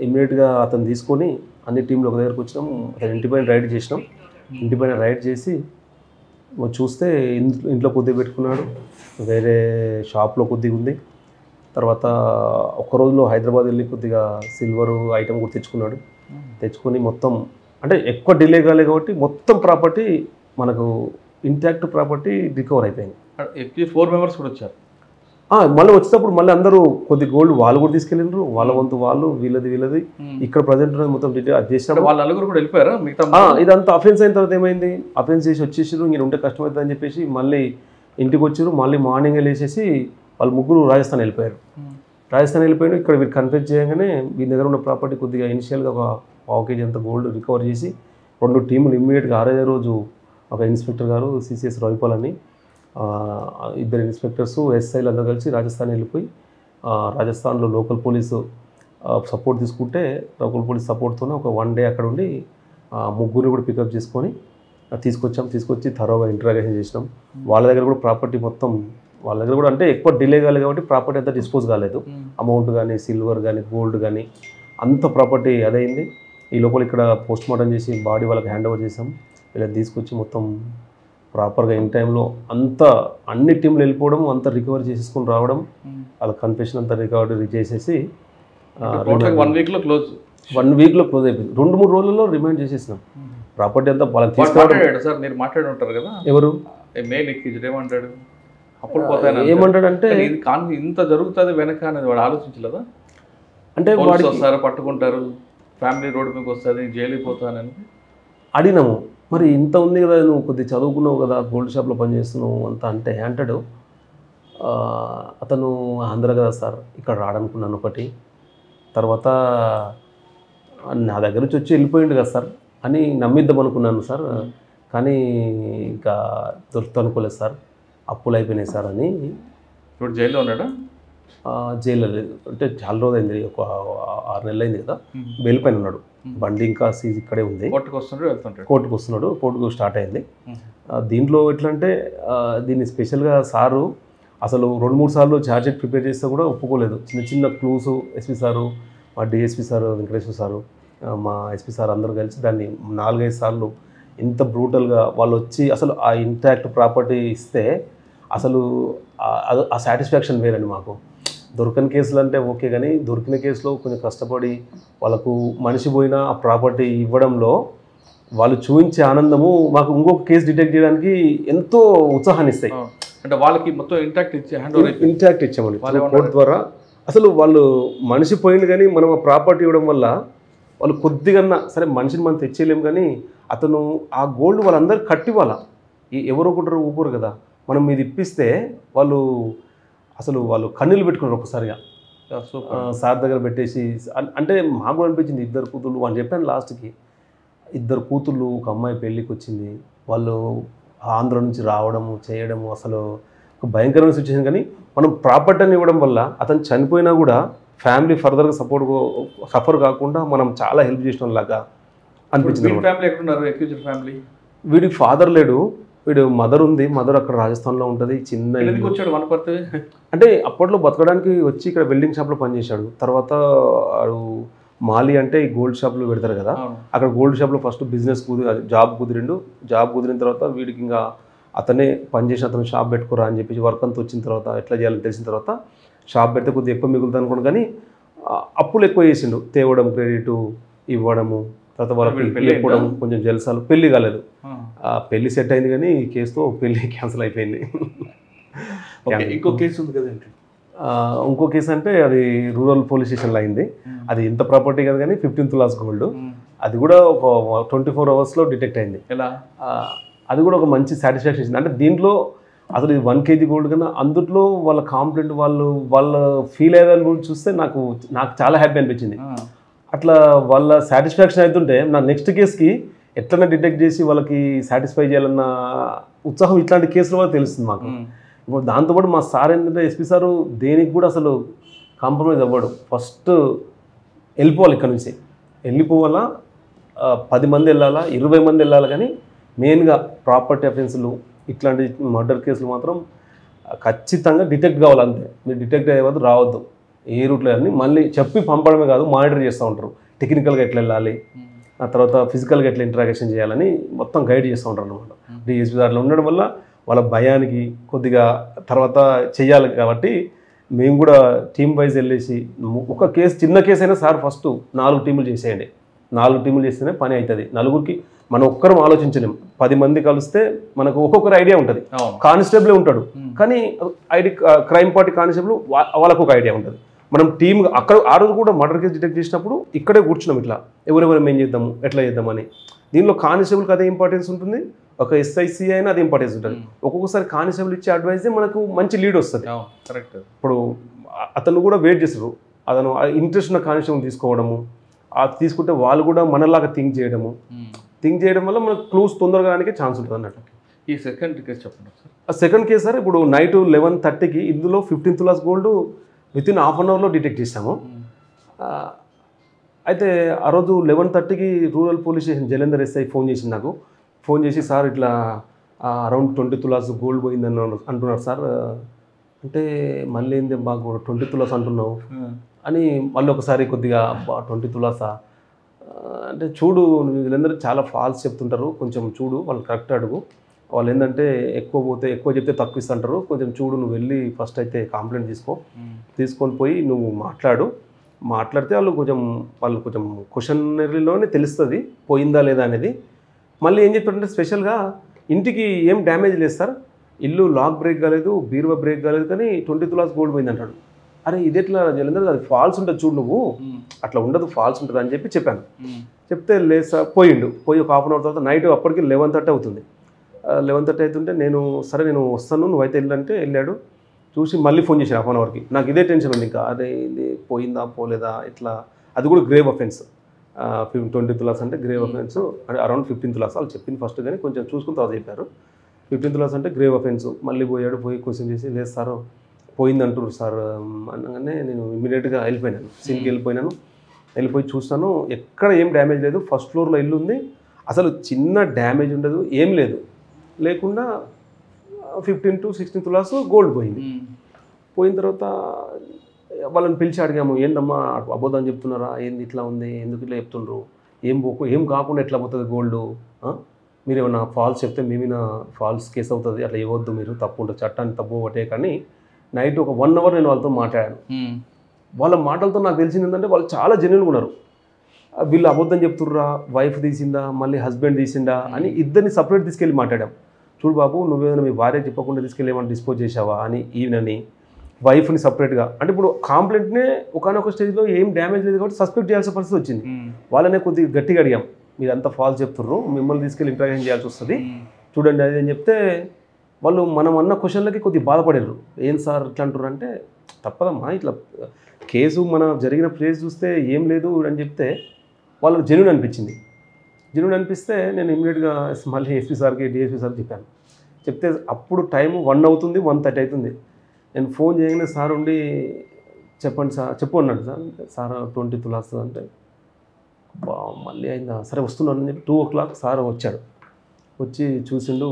ఇమ్మీడియట్గా అతను తీసుకొని అన్ని టీంలు ఒక దగ్గరకు వచ్చినాం. అతను ఇంటిపైన రైడ్ చేసినాం. ఇంటిపైన రైడ్ చేసి చూస్తే ఇంట్లో కొద్దిగా పెట్టుకున్నాడు, వేరే షాప్లో కొద్దిగా ఉంది. తర్వాత ఒక్క రోజులో హైదరాబాద్ వెళ్ళి కొద్దిగా సిల్వర్ ఐటమ్ కూడా తెచ్చుకున్నాడు. తెచ్చుకొని మొత్తం అంటే ఎక్కువ డిలే కాలేదు కాబట్టి మొత్తం ప్రాపర్టీ మనకు ఇంటాక్ట్ ప్రాపర్టీ రికవర్ అయిపోయింది. 4 మెంబర్స్ కూడా వచ్చారు. మళ్ళీ వచ్చేటప్పుడు మళ్ళీ అందరూ కొద్ది గోల్డ్ వాళ్ళు కూడా తీసుకెళ్ళినారు, వాళ్ళ వంతు వాళ్ళు, వీళ్ళది ఇక్కడ ప్రజెంట్ మొత్తం డీటెయిల్ అది చేసినప్పుడు వాళ్ళ నలుగురు కూడా వెళ్ళిపోయారా? ఇదంతా అఫెన్స్ అయిన తర్వాత ఏమైంది, అఫెన్స్ చేసి వచ్చేసారు, ఇంక ఉంటే కష్టం అవుతుంది అని చెప్పేసి మళ్ళీ ఇంటికి వచ్చారు. మళ్ళీ మార్నింగ్ వెళ్ళేసేసి వాళ్ళు ముగ్గురు రాజస్థాన్ వెళ్ళిపోయారు. రాజస్థాన్ వెళ్ళిపోయాడు. ఇక్కడ వీళ్ళు కన్ఫ్యూజ్ చేయగానే వీళ్ళ దగ్గర ఉన్న ప్రాపర్టీ కొద్దిగా ఇనిషియల్గా ఒక 1/2 kg అంత గోల్డ్ రికవర్ చేసి 2 టీములు ఇమ్మీడియట్గా 6వ రోజు ఒక ఇన్స్పెక్టర్ గారు సిసిఎస్ రవిపాల్ అని, 2 ఇన్స్పెక్టర్స్, ఎస్ఐలు అందరూ కలిసి రాజస్థాన్ వెళ్ళిపోయి రాజస్థాన్లో లోకల్ పోలీసు సపోర్ట్ తీసుకుంటే లోకల్ పోలీస్ సపోర్ట్తోనే ఒక 1 day అక్కడ ఉండి ముగ్గురిని కూడా పికప్ చేసుకొని తీసుకొచ్చి థరోగా ఇంటరాగేషన్ చేసినాం. వాళ్ళ దగ్గర కూడా ప్రాపర్టీ మొత్తం వాళ్ళ దగ్గర కూడా అంటే ఎక్కువ డిలే కాలేదు కాబట్టి ప్రాపర్టీ అంతా డిస్పోజ్ కాలేదు. అమౌంట్ కానీ సిల్వర్ కానీ గోల్డ్ కానీ అంత ప్రాపర్టీ అదైంది. ఈ లోపల ఇక్కడ పోస్ట్ మార్టం చేసి బాడీ వాళ్ళకి హ్యాండ్ ఓవర్ చేసాం. వీళ్ళకి తీసుకొచ్చి మొత్తం ప్రాపర్గా ఇన్ టైంలో అంతా అన్ని టీంలు వెళ్ళిపోవడం, అంతా రికవర్ చేసేసుకొని రావడం, వాళ్ళ కన్ఫెషన్ అంతా రికవరీ చేసేసి 1 వీక్లో క్లోజ్. 1 వీక్లో క్లోజ్ అయిపోయింది. 2-3 రోజుల్లో రిమైండ్ చేసేసినాం. ప్రాపర్టీ అంతా వాళ్ళకి తీసుకురావడం. సార్ మీరు మాట్లాడి ఉంటారు కదా, ఎవరు మెయిన్ ఏమంటాడు అప్పుడు పోతాను ఏమంటాడంటే ఇంత జరుగుతుంది వెనక అనేది వాడు ఆలోచించలేదా? అంటే వాడికి వస్తారు, పట్టుకుంటారు, ఫ్యామిలీ రోడ్డు మీకు వస్తుంది, జైలు పోతానని అడిగినాము. మరి ఇంత ఉంది కదా, నువ్వు కొద్దిగా చదువుకున్నావు కదా, గోల్డ్ షాప్లో పనిచేస్తున్నావు అంత అంటే అంటాడు. అతను ఆంధ్ర కదా సార్, ఇక్కడ రాడనుకున్నాను ఒకటి, తర్వాత నా దగ్గర నుంచి వచ్చి వెళ్ళిపోయిండు కదా సార్ అని నమ్మిద్దాం అనుకున్నాను సార్, కానీ ఇంకా దొరుకుతా అనుకోలేదు సార్, అప్పులు అయిపోయినాయి సార్ అని. ఇప్పుడు జైల్లో ఉన్నాడా? జైల్లో లేదు, అంటే చాలా రోజు అయింది, ఒక 6 నెలలు అయింది కదా, వెళ్ళిపోయిన ఉన్నాడు. బండి ఇంకా సీజ్ ఇక్కడే ఉంది. కోర్టుకు వస్తున్నాడు, కోర్టుకు స్టార్ట్ అయింది. దీంట్లో ఎట్లా అంటే దీన్ని స్పెషల్గా సారు అసలు 2-3 సార్లు ఛార్జ్షీట్ ప్రిపేర్ చేస్తే కూడా ఒప్పుకోలేదు. చిన్న క్లూస్ ఎస్పీ సారు, మా డిఎస్పీ సారు, వెంకటేశ్వర సారు, మా ఎస్పీ సార్ అందరూ కలిసి దాన్ని 4-5 సార్లు ఇంత బ్రూటల్గా వాళ్ళు వచ్చి అసలు ఆ ఇంటాక్ట్ ప్రాపర్టీ ఇస్తే అసలు ఆ సాటిస్ఫాక్షన్ వేరండి మాకు. దొరకని కేసులు అంటే ఓకే, కానీ దొరికిన కేసులో కొంచెం కష్టపడి వాళ్ళకు మనిషి పోయినా ఆ ప్రాపర్టీ ఇవ్వడంలో వాళ్ళు చూపించే ఆనందము మాకు ఇంకొక కేసు డిటెక్ట్ చేయడానికి ఎంతో ఉత్సాహాన్ని ఇస్తాయి. అంటే వాళ్ళకి మొత్తం ఇంటాక్ట్ ఇచ్చామండి కోర్టు ద్వారా. అసలు వాళ్ళు మనిషి పోయింది కానీ మనం ఆ ప్రాపర్టీ ఇవ్వడం వల్ల వాళ్ళు కొద్దిగా సరే మనిషిని మనం తెచ్చేయలేము, కానీ అతను ఆ గోల్డ్ వాళ్ళందరూ కట్టివ్వాల, ఎవరో ఒకరు ఊపురు కదా, మనం ఇది ఇప్పిస్తే వాళ్ళు అసలు వాళ్ళు కన్నీళ్ళు పెట్టుకున్నారు ఒకసారిగా. సార్ దగ్గర పెట్టేసి అంటే మాకు అనిపించింది 2 కూతుళ్ళు అని చెప్పాను. లాస్ట్కి 2 కూతుళ్ళు, ఒక అమ్మాయి పెళ్ళికి వచ్చింది, వాళ్ళు ఆంధ్ర నుంచి రావడము చేయడము అసలు ఒక భయంకరమైన సిచ్యువేషన్. కానీ మనం ప్రాపర్టీని ఇవ్వడం వల్ల అతను చనిపోయినా కూడా ఫ్యామిలీ ఫర్దర్గా సఫర్ కాకుండా మనం చాలా హెల్ప్ చేసిన లాగా అనిపించింది. ఫ్యామిలీ ఎక్కడున్నారు? ఫ్యామిలీ వీడికి ఫాదర్ లేడు, వీడు మదర్ ఉంది, మదర్ అక్కడ రాజస్థాన్లో ఉంటుంది, చిన్న ఎందుకు వచ్చాడు వనపర్తి? అంటే అప్పట్లో బతకడానికి వచ్చి ఇక్కడ వెల్డింగ్ షాప్లో పనిచేశాడు. తర్వాత వాడు మాలి అంటే ఈ గోల్డ్ షాప్లో పెడతారు కదా, అక్కడ గోల్డ్ షాప్లో ఫస్ట్ బిజినెస్ జాబ్ కుదిరిండు. జాబ్ కుదిరిన తర్వాత వీడికి ఇంకా అతనే పనిచేసి అతను షాప్ పెట్టుకోరా అని చెప్పేసి వర్క్ అంతా వచ్చిన తర్వాత ఎట్లా చేయాలని తెలిసిన తర్వాత షాప్ పెడితే కొద్దిగా ఎక్కువ మిగులుతుంది అనుకోండి, కానీ అప్పులు ఎక్కువ చేసిండు. తేవడం, క్రెడిట్ ఇవ్వడము, తర్వాత వాళ్ళకి వెళ్ళిపోవడం, కొంచెం జల్సాలు. పెళ్లి కాలేదు, పెళ్లి సెట్ అయింది కానీ ఈ కేసుతో పెళ్లి క్యాన్సిల్ అయిపోయింది. ఇంకో కేసు ఉంది కదండి. ఇంకో కేసు అంటే అది రూరల్ పోలీస్ స్టేషన్లో అయింది. అది ఇంత ప్రాపర్టీ కదా కానీ 15 తులాస్ గోల్డ్. అది కూడా ఒక 24 అవర్స్లో డిటెక్ట్ అయింది. ఎలా? అది కూడా ఒక మంచి సాటిస్ఫాక్షన్ ఇచ్చింది. అంటే దీంట్లో అసలు ఇది 1 kg గోల్డ్ కన్నా అందులో వాళ్ళ కాంప్లైంట్ వాళ్ళ ఫీల్ అయ్యేదాన్ని కూడా చూస్తే నాకు చాలా హ్యాపీ అనిపించింది. అట్లా వాళ్ళ సాటిస్ఫాక్షన్ అవుతుంటే నా నెక్స్ట్ కేసుకి ఎట్లన్నా డిటెక్ట్ చేసి వాళ్ళకి సాటిస్ఫై చేయాలన్న ఉత్సాహం ఇట్లాంటి కేసుల వల్ల తెలుస్తుంది మాకు. ఇప్పుడు దాంతోపాటు మా సార్ ఏంటంటే ఎస్పీ సారు దేనికి కూడా అసలు కాంప్రమైజ్ అవ్వడు. ఫస్ట్ వెళ్ళిపోవాలి, ఇక్కడ నుంచి వెళ్ళిపోవాలా, 10 మంది వెళ్ళాలా, 20 మంది వెళ్ళాలి, కానీ మెయిన్గా ప్రాపర్టీ అఫెన్స్లు ఇట్లాంటి మర్డర్ కేసులు మాత్రం ఖచ్చితంగా డిటెక్ట్ కావాలి. అంతే, మీరు డిటెక్ట్ అయ్యేవద్దు, రావద్దు. ఏ రూట్లో అన్నీ మళ్ళీ చెప్పి పంపడమే కాదు, మానిటర్ చేస్తూ ఉంటారు. టెక్నికల్గా ఎట్లా వెళ్ళాలి, ఆ తర్వాత ఫిజికల్గా ఎట్లా ఇంటరాక్షన్ చేయాలని మొత్తం గైడ్ చేస్తూ ఉంటారు అనమాట. డిఎస్పీ దాంట్లో ఉండడం వల్ల వాళ్ళ భయానికి కొద్దిగా తర్వాత చెయ్యాలి కాబట్టి మేము కూడా టీమ్ వైజ్ వెళ్ళేసి ఒక కేసు, చిన్న కేసు అయినా సార్ ఫస్ట్ 4 టీములు చేసేయండి, 4 టీములు చేస్తేనే పని అవుతుంది. నలుగురికి మనం ఒక్కరం ఆలోచించలేం. 10 మంది కలిస్తే మనకు ఒక్కొక్కరు ఐడియా ఉంటుంది. కానిస్టేబులే ఉంటాడు, కానీ క్రైమ్ పార్టీ కానిస్టేబుల్ వాళ్ళకు ఒక ఐడియా ఉంటుంది. మనం టీమ్ అక్కడ ఆ రోజు కూడా మర్డర్ కేసు డిటెక్ట్ చేసినప్పుడు ఇక్కడే కూర్చున్నాం, ఇట్లా ఎవరెవరు ఏం చేద్దాము, ఎట్లా చేద్దామని. దీనిలో కానిస్టేబుల్కి అదే ఇంపార్టెన్స్ ఉంటుంది, ఒక ఎస్ఐసి అయినా అదే ఇంపార్టెన్స్ ఉంటుంది. ఒక్కొక్కసారి కానిస్టేబుల్ ఇచ్చే అడ్వైజే మనకు మంచి లీడ్ వస్తుంది. కరెక్ట్. ఇప్పుడు అతను కూడా వెయిట్ చేస్తారు, అతను ఇంట్రెస్ట్ ఉన్న కానిస్టేబుల్ తీసుకోవడము, తీసుకుంటే వాళ్ళు కూడా మనలాగా థింక్ చేయడం వల్ల మనకు క్లూస్ తొందరగా ఛాన్స్ ఉంటుంది అన్నట్టు. ఈ సెకండ్ కేసు చెప్పండి సార్. సెకండ్ కేసు సార్, ఇప్పుడు నైట్ 11:30కి ఇందులో 15 తులాస్ గోల్డ్ వితిన్ ½ an hourలో డిటెక్ట్ చేసాము. అయితే ఆ రోజు 11:30కి rural police station Jalandhar SI phone చేసింది నాకు. ఫోన్ చేసి సార్ ఇట్లా అరౌండ్ 20 తులాస్ గోల్డ్ పోయిందని అంటున్నారు సార్. అంటే మళ్ళీ ఏంది బాగా 20 తులాస్ అంటున్నావు అని మళ్ళీ ఒకసారి కొద్దిగా 20 తులాసా అంటే చూడు, వీళ్ళందరూ చాలా ఫాల్స్ చెప్తుంటారు, కొంచెం చూడు, వాళ్ళు కరెక్ట్ అడుగు. వాళ్ళు ఏంటంటే ఎక్కువ చెప్తే తక్కువ ఇస్తుంటారు, కొంచెం చూడు, నువ్వు వెళ్ళి ఫస్ట్ అయితే కంప్లైంట్ తీసుకొని పోయి నువ్వు మాట్లాడితే వాళ్ళు కొంచెం క్వశ్చనరీలోనే తెలుస్తుంది పోయిందా లేదా అనేది. మళ్ళీ ఏం చెప్తారంటే స్పెషల్గా ఇంటికి ఏం డ్యామేజ్ లేదు సార్, ఇల్లు లాక్ బ్రేక్ కాలేదు, బీరువా బ్రేక్ కాలేదు, కానీ 20 తులాస్ గోల్డ్ పోయింది అంటాడు. అరే ఇది ఎట్లా జలంధర్, అది ఫాల్స్ ఉంటుంది చూడు, నువ్వు అట్లా ఉండదు, ఫాల్స్ ఉంటుంది అని చెప్పాను. చెప్తే లేదు సార్, పోయి ఒక ½ an hour తర్వాత నైట్ అప్పటికి 11:30 అవుతుంది. 11:30 అవుతుంటే నేను వస్తాను, నువ్వైతే వెళ్ళంటే వెళ్ళాడు. చూసి మళ్ళీ ఫోన్ చేశాను ½ an hourకి. నాకు ఇదే టెన్షన్ ఉంది ఇంకా, అదే ఇది పోయిందా పోలేదా ఇట్లా. అది కూడా గ్రేవ్ అఫెన్స్, 20 తులాస్ అంటే గ్రేవ్ అఫెన్స్, అంటే అరౌండ్ 15 తులాస్ వాళ్ళు చెప్పింది ఫస్ట్, కానీ కొంచెం చూసుకుని తర్వాత చెప్పారు. 15 తులాస్ అంటే గ్రేవ్ అఫెన్స్. మళ్ళీ పోయి క్వశ్చన్ చేసి లేదు సార్ పోయిందంటారు సార్ అనగానే నేను ఇమీడియట్గా వెళ్ళిపోయినాను, సీన్కి వెళ్ళిపోయి చూస్తాను, ఎక్కడ ఏం డ్యామేజ్ లేదు. ఫస్ట్ ఫ్లోర్లో ఇల్లు ఉంది, అసలు చిన్న డ్యామేజ్ ఉండదు, ఏం లేకుండా 15 to 16 తులాస్ గోల్డ్ పోయింది. పోయిన తర్వాత వాళ్ళని పిలిచి అడిగాము, ఏందమ్మా అబద్ధం చెప్తున్నారా, ఏంది ఇట్లా ఉంది, ఎందుకు ఇట్లా చెప్తుండ్రు, ఏం కాకుండా ఎట్లా పోతుంది గోల్డ్, మీరు ఏమన్నా ఫాల్స్ చెప్తే మేమైనా ఫాల్స్ కేసు అవుతుంది, అట్లా ఇవ్వద్దు, మీరు తప్పు ఉంటుంది, చట్టాన్ని తప్పు పట్టే. కానీ నైట్ ఒక 1 hour నేను వాళ్ళతో మాట్లాడాను. వాళ్ళ మాటలతో నాకు తెలిసింది ఏంటంటే వాళ్ళు చాలా జెన్యూన్గా ఉన్నారు. వీళ్ళు అబద్ధం చెప్తుర్రా, వైఫ్ తీసిందా, మళ్ళీ హస్బెండ్ తీసిందా అని ఇద్దరిని సపరేట్ తీసుకెళ్ళి మాట్లాడాం. చూడు బాబు, నువ్వేమైనా మీ భార్య చెప్పకుండా తీసుకెళ్ళి ఏమైనా డిస్పోజ్ చేసావా అని ఈయనని, వైఫ్ని సపరేట్గా. అంటే ఇప్పుడు కాంప్లైంట్నే ఒకనొక స్టేజ్లో ఏం డ్యామేజ్ లేదు కాబట్టి సస్పెక్ట్ చేయాల్సిన పరిస్థితి వచ్చింది. వాళ్ళనే కొద్దిగా గట్టిగా అడిగాం, మీరు అంతా ఫాల్స్ చెప్తుర్రు, మిమ్మల్ని తీసుకెళ్ళి ఇంటరాక్షన్ చేయాల్సి వస్తుంది, చూడండి అది అని చెప్తే వాళ్ళు మనం అన్న క్వశ్చన్లకి కొద్దిగా బాధపడారు. ఏం సార్ ఇట్లా అంటారు అంటే, తప్పదమ్మా, ఇట్లా కేసు మన జరిగిన ప్లేస్ చూస్తే ఏం లేదు అని చెప్తే వాళ్ళకి జెన్యూన్ అనిపిస్తే నేను ఇమ్మీడియట్గా మళ్ళీ ఎస్పీ సార్కి డిఎస్పీ సార్కి చెప్పాను. చెప్తే అప్పుడు టైము 1 అవుతుంది, 1:30 అవుతుంది. నేను ఫోన్ చేయగానే సార్ ఉండి చెప్పండి సార్, చెప్పు అన్నాడు. సార్ 20 తులాస్ అంటే మళ్ళీ అయిందా, సరే వస్తున్నాను అని చెప్పి 2 o'clock సార్ వచ్చాడు. వచ్చి చూసిండు.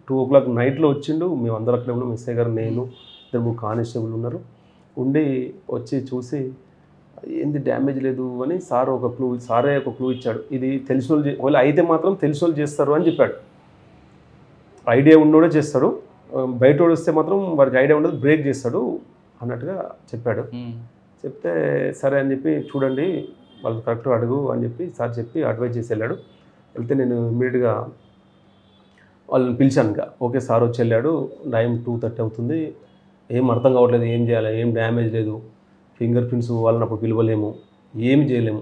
2 o'clock నైట్లో వచ్చిండు. మేము అందరూ అక్కడే ఉన్నాం. ఎస్ఐ గారు, నేను, 2 కానిస్టేబుల్ ఉన్నారు. ఉండి వచ్చి చూసి ఏంది డ్యామేజ్ లేదు అని సారే ఒక క్లూ ఇచ్చాడు. ఇది తెలిసిన వాళ్ళు ఒకవేళ అయితే మాత్రం తెలిసిన వాళ్ళు చేస్తారు అని చెప్పాడు. ఐడియా ఉన్నోడే చేస్తాడు, బయట వస్తే మాత్రం వాడికి ఐడియా ఉండదు, బ్రేక్ చేస్తాడు అన్నట్టుగా చెప్పాడు. చెప్తే సరే అని చెప్పి చూడండి వాళ్ళు కరెక్ట్గా అడుగు అని చెప్పి సార్ చెప్పి అడ్వైజ్ చేసి వెళ్ళాడు. వెళ్తే నేను ఇమ్మీడియట్గా వాళ్ళని పిలిచాను. ఇంకా ఓకే సార్ వచ్చి వెళ్ళాడు. టైం 2:30 అవుతుంది. ఏం అర్థం కావట్లేదు, ఏం చేయాలి, ఏం డ్యామేజ్ లేదు, ఫింగర్ ప్రింట్స్ వాళ్ళని అప్పుడు పిలవలేము, ఏమి చేయలేము,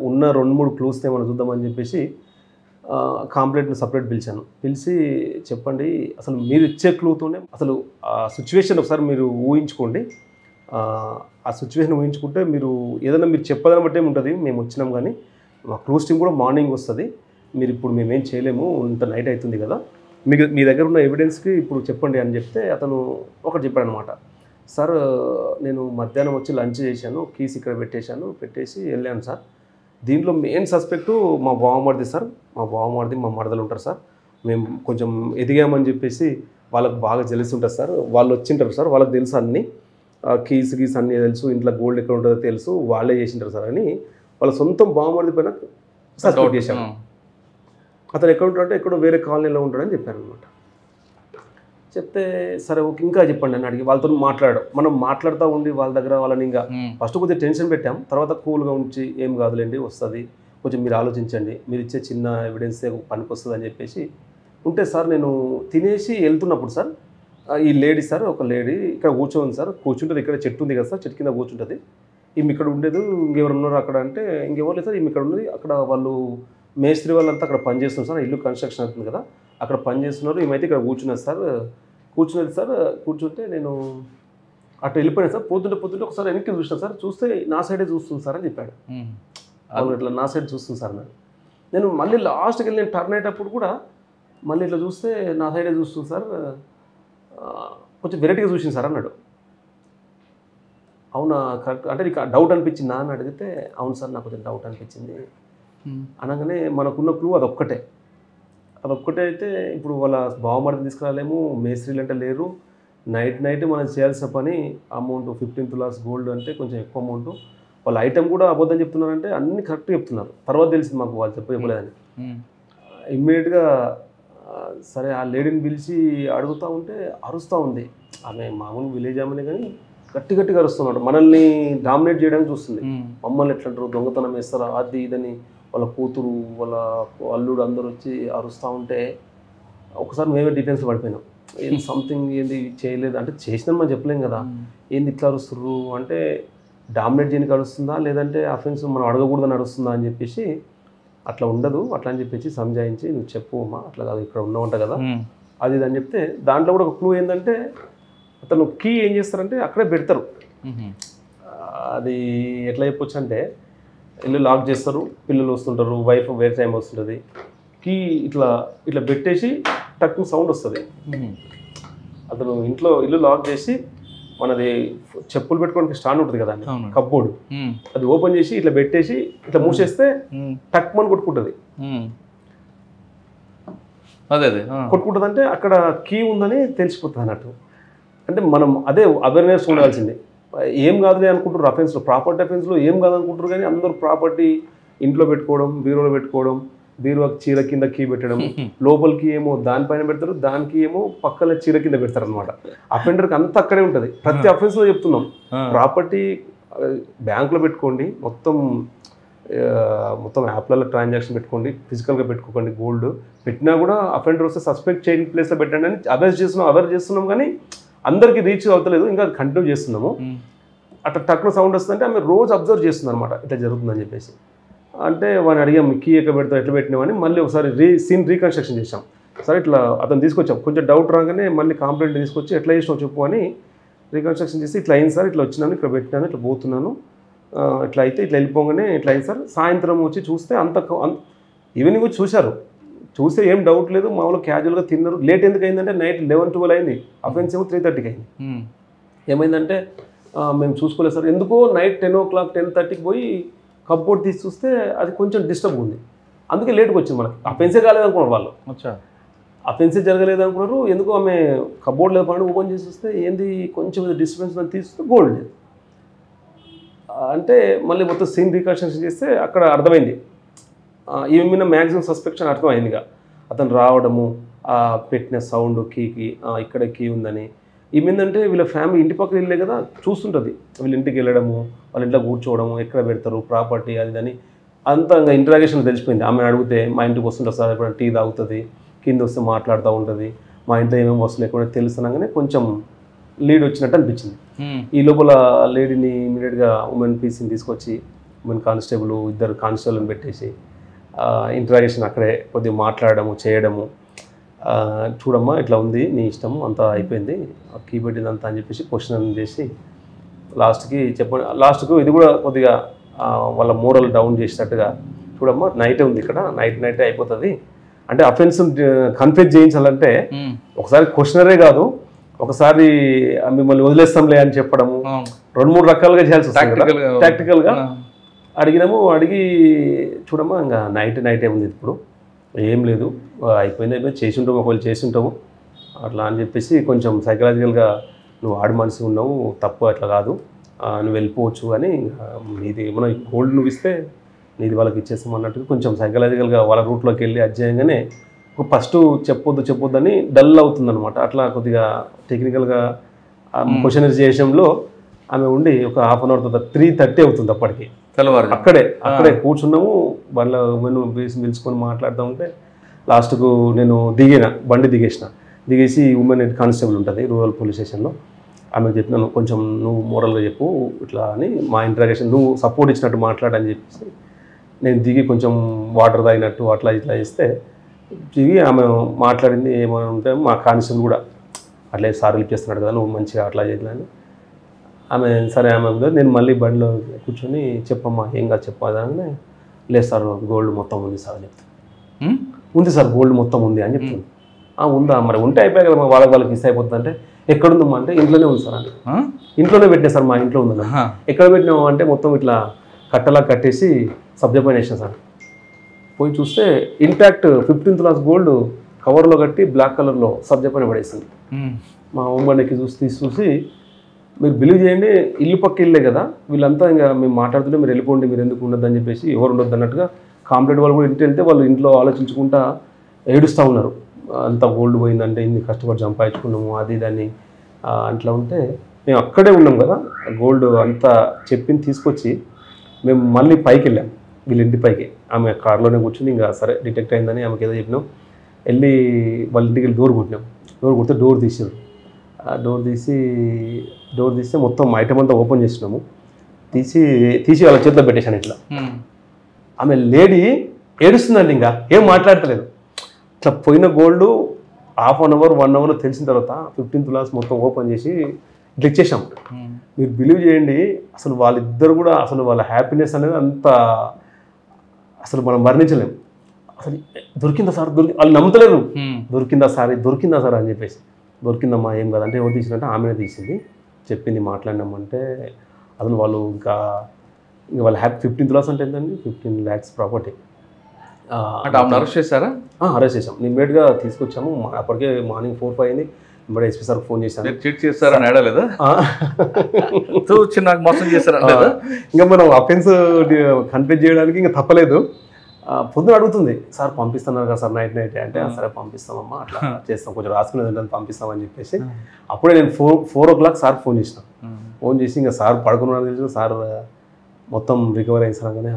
ఉన్న 2-3 క్లూస్ని మనం చూద్దామని చెప్పేసి కాంప్లైంట్ని సపరేట్ పిలిచాను. పిలిచి చెప్పండి అసలు మీరు ఇచ్చే క్లూతోనే అసలు ఆ సిచ్యువేషన్ ఒకసారి మీరు ఊహించుకోండి. ఆ సిచ్యువేషన్ ఊహించుకుంటే మీరు ఏదైనా మీరు చెప్పదని బట్టే ఉంటుంది. మేము వచ్చినాం కానీ మా క్లూస్ టీమ్ కూడా మార్నింగ్ వస్తుంది. మీరు ఇప్పుడు మేమేం చేయలేము, ఇంత నైట్ అవుతుంది కదా, మీ దగ్గర ఉన్న ఎవిడెన్స్కి ఇప్పుడు చెప్పండి అని చెప్తే అతను ఒకటి చెప్పాడు అనమాట. సార్ నేను మధ్యాహ్నం వచ్చి లంచ్ చేశాను, కీస్ ఇక్కడ పెట్టేసి వెళ్ళాను సార్. దీంట్లో మెయిన్ సస్పెక్టు మా బావమరిది సార్. మా మరదలు ఉంటారు సార్. మేము కొంచెం ఎదిగామని చెప్పేసి వాళ్ళకి బాగా జెలసీ ఉంటుంది సార్. వాళ్ళు వచ్చింటారు సార్, వాళ్ళకి తెలుసు అన్నీ, కీస్ అన్నీ తెలుసు, ఇంట్లో గోల్డ్ ఎక్కడ ఉంటుందో తెలుసు, వాళ్ళే చేసింటారు సార్ అని వాళ్ళ సొంతం బావమరిది పైన సస్పెక్ట్ చేశాను. అతను ఎక్కడ ఉంటాడంటే ఎక్కడో వేరే కాలనీలో ఉంటాడని చెప్పాను అనమాట. చెప్తే సరే ఓకే ఇంకా చెప్పండి అని అడిగి వాళ్ళతో మనం మాట్లాడుతూ ఉండి వాళ్ళ దగ్గర వాళ్ళని ఇంకా ఫస్ట్ కొద్దిగా టెన్షన్ పెట్టాం. తర్వాత కూల్గా ఉంచి ఏం కాదులేండి వస్తుంది, కొంచెం మీరు ఆలోచించండి, మీరు ఇచ్చే చిన్న ఎవిడెన్సే పనికి వస్తుంది అని చెప్పేసి ఉంటే సార్ నేను తినేసి వెళ్తున్నప్పుడు సార్ ఈ లేడీ సార్, ఒక లేడీ ఇక్కడ కూర్చోంది సార్, కూర్చుంటుంది, ఇక్కడ చెట్టు ఉంది కదా సార్, చెట్టు కింద కూర్చుంటుంది. ఈమె ఇక్కడ ఉండేది, ఇంకెవరు ఉన్నారు అక్కడ అంటే ఇంకెవరు లేదు సార్, ఈమె ఇక్కడ ఉన్నది, అక్కడ వాళ్ళు మేస్త్రి వాళ్ళంతా అక్కడ పనిచేస్తున్నారు సార్, ఇల్లు కన్స్ట్రక్షన్ అవుతుంది కదా అక్కడ పనిచేస్తున్నారు, ఈమైతే ఇక్కడ కూర్చున్నది సార్. కూర్చుంటే నేను అటు వెళ్ళిపోయాను సార్. పొద్దుంటే ఒకసారి వెనక్కి చూసిన సార్, చూస్తే నా సైడే చూస్తుంది సార్ అని చెప్పాడు. అవును ఇట్లా నా సైడ్ చూస్తుంది సార్ అన్నాడు. నేను మళ్ళీ లాస్ట్కి వెళ్ళి నేను టర్న్ అయ్యేటప్పుడు కూడా మళ్ళీ ఇట్లా చూస్తే నా సైడే చూస్తుంది సార్, కొంచెం వెరైటీగా చూసింది సార్ అన్నాడు. అవునా కరెక్ట్ అంటే నీకు డౌట్ అనిపించిందా అని అడిగితే అవును సార్ నాకు కొంచెం డౌట్ అనిపించింది అనగానే మనకున్న క్లూ అదొక్కటే అయితే ఇప్పుడు వాళ్ళ బావమరిని తీసుకురాలేము, మేస్త్రీలు అంటే లేరు, నైట్ మనం చేయాల్సిన పని అమౌంట్ 15 tulas గోల్డ్ అంటే కొంచెం ఎక్కువ అమౌంట్, వాళ్ళ ఐటెం కూడా అబద్ధం చెప్తున్నారంటే అన్ని కరెక్ట్గా చెప్తున్నారు. తర్వాత తెలిసింది మాకు వాళ్ళు చెప్పలేదని. ఇమ్మీడియట్గా సరే ఆ లేడీని పిలిచి అడుగుతూ ఉంటే అరుస్తూ ఉంది. ఆమె మామూలు విలేజ్ ఆమెనే కానీ గట్టిగా అరుస్తున్నాడు, మనల్ని డామినేట్ చేయడానికి చూస్తుంది. మమ్మల్ని ఎట్లంటారు, దొంగతనం వేస్తారా, అది ఇదని వాళ్ళ కూతురు వాళ్ళ అల్లుడు అందరూ వచ్చి అరుస్తూ ఉంటే ఒకసారి మేమే డిఫెన్స్ పడిపోయినాం. ఏంది సంథింగ్ ఏంది చేయలేదు అంటే చేసినా మనం చెప్పలేం కదా, ఏంది ఇట్లా అరుస్తుర్రు అంటే డామినేట్ చేయడానికి అరుస్తుందా లేదంటే అఫెన్స్ మనం అడగకూడదని అరుస్తుందా అని చెప్పేసి అట్లా ఉండదు అట్లా అని చెప్పేసి సంజాయించి నువ్వు చెప్పు అమ్మా అట్లా కాదు ఇక్కడ ఉన్నావంట కదా అది ఇది అని చెప్తే దాంట్లో కూడా ఒక క్లూ ఏంటంటే అతను కీ ఏం చేస్తారంటే అక్కడే పెడతారు. అది ఎట్లా చెప్పొచ్చు అంటే ఇల్లు లాక్ చేస్తారు, పిల్లలు వస్తుంటారు, వైఫ్ వేరే టైం వస్తుంటుంది, కీ ఇట్లా పెట్టేసి టక్కు సౌండ్ వస్తుంది. అతను ఇల్లు లాక్ చేసి మనది చెప్పులు పెట్టుకోవడానికి స్టాండ్ ఉంటుంది కదా కప్బోర్డ్, అది ఓపెన్ చేసి ఇట్లా పెట్టేసి ఇట్లా మూసేస్తే టక్ మని కొట్టుకుంటుంది. కొట్టుకుంటుంది అంటే అక్కడ కీ ఉందని తెలిసిపోతుంది అన్నట్టు. అంటే మనం అదే అవేర్నెస్ ఉండాల్సిందే. ఏం కాదులే అనుకుంటారు అఫెన్స్లో, ప్రాపర్టీ అఫెన్స్లో ఏం కాదనుకుంటారు కానీ అందరూ ప్రాపర్టీ ఇంట్లో పెట్టుకోవడం, బీరోలో పెట్టుకోవడం, బీరో చీర కింద కీ పెట్టడం, లోపలికి ఏమో దానిపైన పెడతారు, దానికి ఏమో పక్కన చీర కింద పెడతారు అనమాట. అఫెండర్కి అంతా అక్కడే ఉంటుంది. ప్రతి అఫెన్స్లో చెప్తున్నాం, ప్రాపర్టీ బ్యాంకులో పెట్టుకోండి, మొత్తం యాప్లలో ట్రాన్సాక్షన్ పెట్టుకోండి, ఫిజికల్గా పెట్టుకోకండి. గోల్డ్ పెట్టినా కూడా అఫెండర్ వస్తే సస్పెక్ట్ చేయని ప్లేస్లో పెట్టండి అని అవేర్ చేస్తున్నాం కానీ అందరికీ రీచ్ అవుతలేదు, ఇంకా కంటిన్యూ చేస్తున్నాము. అట్లా టక్లో సౌండ్ వస్తుందంటే ఆమె రోజు అబ్జర్వ్ చేస్తుంది అనమాట ఇట్లా జరుగుతుందని చెప్పేసి. అంటే వాడిని అడిగాం కీ ఎక్కడ పెడతాం ఎట్లా పెట్టినామని మళ్ళీ ఒకసారి సీన్ రీకన్స్ట్రక్షన్ చేసాం. సరే ఇట్లా అతను తీసుకొచ్చాం, కొంచెం డౌట్ రాగానే మళ్ళీ కంప్లైంట్ తీసుకొచ్చి ఎట్లా చేసినావు చెప్పు అని రీకన్స్ట్రక్షన్ చేసి ఇట్లా అయింది సార్, ఇట్లా వచ్చినాను, ఇక్కడ పెట్టినాను, ఇట్లా పోతున్నాను, ఇట్లా అయితే ఇట్లా వెళ్ళిపోగానే ఇట్లా అయింది సార్. సాయంత్రం వచ్చి చూస్తే ఈవినింగ్ వచ్చి చూస్తే ఏం డౌట్ లేదు, మామూలు క్యాజువల్గా తిన్నారు. లేట్ ఎందుకు అయిందంటే నైట్ 11-12 అయింది, అఫెన్స్ ఏమో 3:30కి అయింది. ఏమైందంటే మేము చూసుకోలేదు సార్, ఎందుకో నైట్ 10 o'clock 10:30కి పోయి కప్బోర్డ్ తీసి చూస్తే అది కొంచెం డిస్టర్బ్ ఉంది, అందుకే లేట్గా వచ్చింది. మనకి అఫెన్సే కాలేదు అనుకున్నారు వాళ్ళు. అఫెన్సే జరగలేదు అనుకున్నారు. ఎందుకు ఆమె కబోర్డ్ లేదు పండు ఓపెన్ చేసి వస్తే ఏంది కొంచెం డిస్టర్బెన్స్ అని తీస్తే గోల్డ్ లేదు. అంటే మళ్ళీ మొత్తం సీన్ రీకన్స్ట్రక్షన్ చేస్తే అక్కడ అర్థమైంది ఈమె మీద మ్యాక్సిమం సస్పెక్షన్ అర్థమైందిగా. అతను రావడము, పెట్టిన సౌండ్ కీకి ఇక్కడ కీ ఉందని. ఏమైందంటే వీళ్ళ ఫ్యామిలీ ఇంటి పక్కన వెళ్ళే కదా చూస్తుంటుంది, వీళ్ళ ఇంటికి వెళ్ళడము, వాళ్ళ ఇంట్లో కూర్చోవడము, ఎక్కడ పెడతారు ప్రాపర్టీ అది అని అంతా ఇంకా ఇంటరాగేషన్ తెలిసిపోయింది. ఆమె అడిగితే మా ఇంటికి వస్తుంటుంది సార్, ఎప్పుడైనా టీ తాగుతుంది, కింద వస్తే మాట్లాడుతూ ఉంటుంది, మా ఇంట్లో ఏమేమి వస్తుంది ఎక్కడ తెలుస్తున్నాగానే కొంచెం లీడ్ వచ్చినట్టు అనిపించింది. ఈ లోపల లేడీని ఇమీడియట్గా ఉమెన్ పీసీని తీసుకొచ్చి ఉమెన్ కానిస్టేబుల్ 2 కానిస్టేబుల్ని పెట్టేసి ఇంటరాగేషన్ అక్కడే కొద్దిగా మాట్లాడము చేయడము. చూడమ్మా ఇట్లా ఉంది నీ ఇష్టము అంతా అయిపోయింది, కీ పెట్టిందంతా అని చెప్పేసి క్వశ్చన్ చేసి లాస్ట్కు ఇది కూడా కొద్దిగా వాళ్ళ మోరల్ డౌన్ చేసినట్టుగా, చూడమ్మా నైటే ఉంది ఇక్కడ, నైటే అయిపోతుంది అంటే అఫెన్స్ కన్ఫ్యూజ్ చేయించాలంటే ఒకసారి క్వశ్చనరే కాదు, ఒకసారి మిమ్మల్ని వదిలేస్తాంలే అని చెప్పడము, 2-3 రకాలుగా చేయాల్సి వస్తుంది. ప్రాక్టికల్గా అడిగినాము. అడిగి చూడమ్మా ఇంకా నైటే ఉంది ఇప్పుడు ఏం లేదు, అయిపోయింది చేసి ఉంటాము, ఒకవేళ చేసి ఉంటాము అట్లా అని చెప్పేసి కొంచెం సైకలాజికల్గా నువ్వు ఆడి మనిషి ఉన్నావు, తప్పు అట్లా కాదు, నువ్వు వెళ్ళిపోవచ్చు అని, నీది ఏమన్నా గోల్డ్ నువ్వు ఇస్తే నీది వాళ్ళకి ఇచ్చేస్తాం అన్నట్టుగా కొంచెం సైకలాజికల్గా వాళ్ళ రూట్లోకి వెళ్ళి అధ్యయంగానే ఫస్ట్ చెప్పొద్దు అని డల్ అవుతుందన్నమాట. అట్లా కొద్దిగా టెక్నికల్గా క్వశ్చనరీ చేయడంలో ఆమె ఉండి ఒక హాఫ్ అన్ అవర్ తర్వాత 3:30 అవుతుంది అప్పటికి. అక్కడే కూర్చున్నాము, వాళ్ళ ఉమెన్ పిలుచుకొని మాట్లాడుతూ ఉంటే లాస్ట్కు నేను బండి దిగేసి ఉమెన్ కానిస్టేబుల్ ఉంటుంది రూరల్ పోలీస్ స్టేషన్లో, ఆమెకు చెప్పినాను కొంచెం నువ్వు మోరల్గా చెప్పు ఇట్లా అని, మా ఇంటరాగేషన్ నువ్వు సపోర్ట్ ఇచ్చినట్టు మాట్లాడని చెప్పేసి నేను దిగి కొంచెం వాటర్ తాగినట్టు అట్లా ఇట్లా చేస్తే దిగి ఆమె మాట్లాడింది ఏమైనా ఉంటే మా కానిస్టేబుల్ కూడా అట్లా సార్ హెల్ప్ చేస్తున్నాడు కదా నువ్వు మంచిగా అట్లా చేయాలని ఆమె సరే ఆమె నేను మళ్ళీ బండిలో కూర్చొని చెప్పమ్మా ఏం కాదు చెప్పాలని, లేదు సార్ గోల్డ్ మొత్తం ఉంది సార్ అని చెప్తాను. ఉంది సార్ గోల్డ్ మొత్తం ఉంది అని చెప్తుంది. ఉందా మరి ఉంటే అయిపోయాయి కదా వాళ్ళకి ఇస్తే అయిపోతుంది అంటే, ఎక్కడుందమ్మా అంటే ఇంట్లోనే ఉంది సార్ అని, ఇంట్లోనే పెట్టినా సార్ మా ఇంట్లో ఉందన్న. ఎక్కడ పెట్టినాము అంటే మొత్తం ఇట్లా కట్టలా కట్టేసి సబ్జా పైన వేసినా సార్. పోయి చూస్తే ఇంటాక్ట్ 15 తులాస్ గోల్డ్ కవర్లో కట్టి బ్లాక్ కలర్లో సబ్జా పైన పడేసింది. మా అమ్మకి చూసి మీరు బిలీవ్ చేయండి, ఇల్లు పక్క ఇల్లే కదా వీళ్ళంతా ఇంకా మేము మాట్లాడుతుంటే మీరు వెళ్ళిపోండి, మీరు ఎందుకు ఉండొద్దు అని చెప్పేసి ఎవరు ఉండొద్దు అన్నట్టుగా కాంప్లైంట్ వాళ్ళు కూడా ఇంటికి వెళ్తే వాళ్ళు ఇంట్లో ఆలోచించుకుంటా ఏడుస్తూ ఉన్నారు. అంత గోల్డ్ పోయిందంటే ఇన్ని కష్టపడి సంపాదించుకున్నాము అది దాన్ని అట్లా ఉంటే మేము అక్కడే ఉన్నాం కదా గోల్డ్ అంతా చెప్పింది తీసుకొచ్చి మేము మళ్ళీ పైకి వెళ్ళాం వీళ్ళ ఇంటి పైకి. ఆమె కార్లోనే కూర్చుని ఇంకా సరే డిటెక్ట్ అయిందని ఆమెకి ఏదో చెప్పినాం. వెళ్ళి వాళ్ళ ఇంటికి వెళ్ళి డోర్ కొడితే డోర్ తీసారు. డోర్ తీస్తే మొత్తం ఐటమ్ అంతా ఓపెన్ చేసినాము. తీసి వాళ్ళ చేతిలో పెట్టేశాను ఇట్లా. ఆమె లేడీ ఏడుస్తుందండి, ఇంకా ఏం మాట్లాడతలేదు. ఇట్లా పోయిన గోల్డ్ హాఫ్ అన్ అవర్ 1 అవర్లో తెలిసిన తర్వాత 15 తులాస్ మొత్తం ఓపెన్ చేసి ఇట్లా ఇచ్చేసాం. మీరు బిలీవ్ చేయండి అసలు వాళ్ళిద్దరు కూడా అసలు వాళ్ళ హ్యాపీనెస్ అనేది అంత అసలు మనం వర్ణించలేము. అసలు దొరికిందా సార్ వాళ్ళు నమ్ముతలేరు. దొరికిందా సార్ అని చెప్పేసి, దొరికిందమ్మా ఏం కాదంటే ఎవరు తీసినంటే ఆమెనే తీసింది చెప్పింది మాట్లాడినామంటే అసలు వాళ్ళు ఇంకా వాళ్ళ హ్యాపీ 15 తులాస్ అంటే ఏంటండి 15 lakhs ప్రాపర్టీ. అరెస్ట్ చేశారా? అరెస్ట్ చేసాం, ఇమ్మీడియట్గా తీసుకొచ్చాము. అప్పటికే మార్నింగ్ 4-5 అయింది. ఇప్పుడు ఎస్పీ సార్ ఫోన్ చేశాను. చీట్ చేస్తారని అడగలేదా? నాకు మోసం చేస్తారా? ఇంకా మనం అఫెన్స్ కన్ఫ్యూజ్ చేయడానికి ఇంకా తప్పలేదు. పొద్దున అడుగుతుంది సార్ పంపిస్తున్నారు కదా సార్ నైట్ అంటే సరే పంపిస్తామమ్మా అట్లా చేస్తాం కొంచెం రాసుకునేది ఉంటుంది పంపిస్తామని చెప్పేసి అప్పుడే నేను 4 o'clock సార్ ఫోన్ చేసి ఇంకా సార్ పడుకున్నాను తెలిసి సార్ మొత్తం రికవర్ అయింది సార్ అనగానే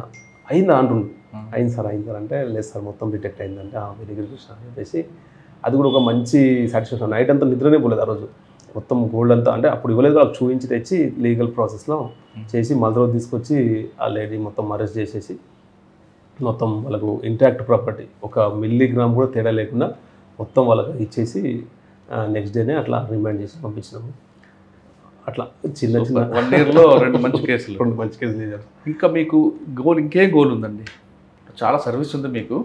అయిందా అంటుండు. అయింది సార్ అంటే లేదు సార్ మొత్తం డిటెక్ట్ అయిందంటే వెరీ గుడ్ కృష్ణ అని చెప్పేసి అది కూడా ఒక మంచి సాటిస్ఫాక్షన్. నైట్ అంతా నిద్రనే పోలేదు ఆ రోజు. మొత్తం గోల్డ్ అంతా అంటే అప్పుడు ఇవ్వలేదు వాళ్ళకి చూపించి తెచ్చి లీగల్ ప్రాసెస్లో చేసి మళ్ళీ రోజు తీసుకొచ్చి ఆ లేడీ మొత్తం అరెస్ట్ చేసేసి మొత్తం వాళ్ళకు ఇంటాక్ట్ ప్రాపర్టీ 1 మిల్లీగ్రామ్ కూడా తేడా లేకుండా మొత్తం వాళ్ళకి ఇచ్చేసి నెక్స్ట్ డేనే అట్లా రిమాండ్ చేసి పంపించినాము. అట్లా చిన్న 1 yearలో 2 మంచి కేసులు. ఇంకా మీకు ఇంకేం గోల్ ఉందండి? చాలా సర్వీస్ ఉంది మీకు.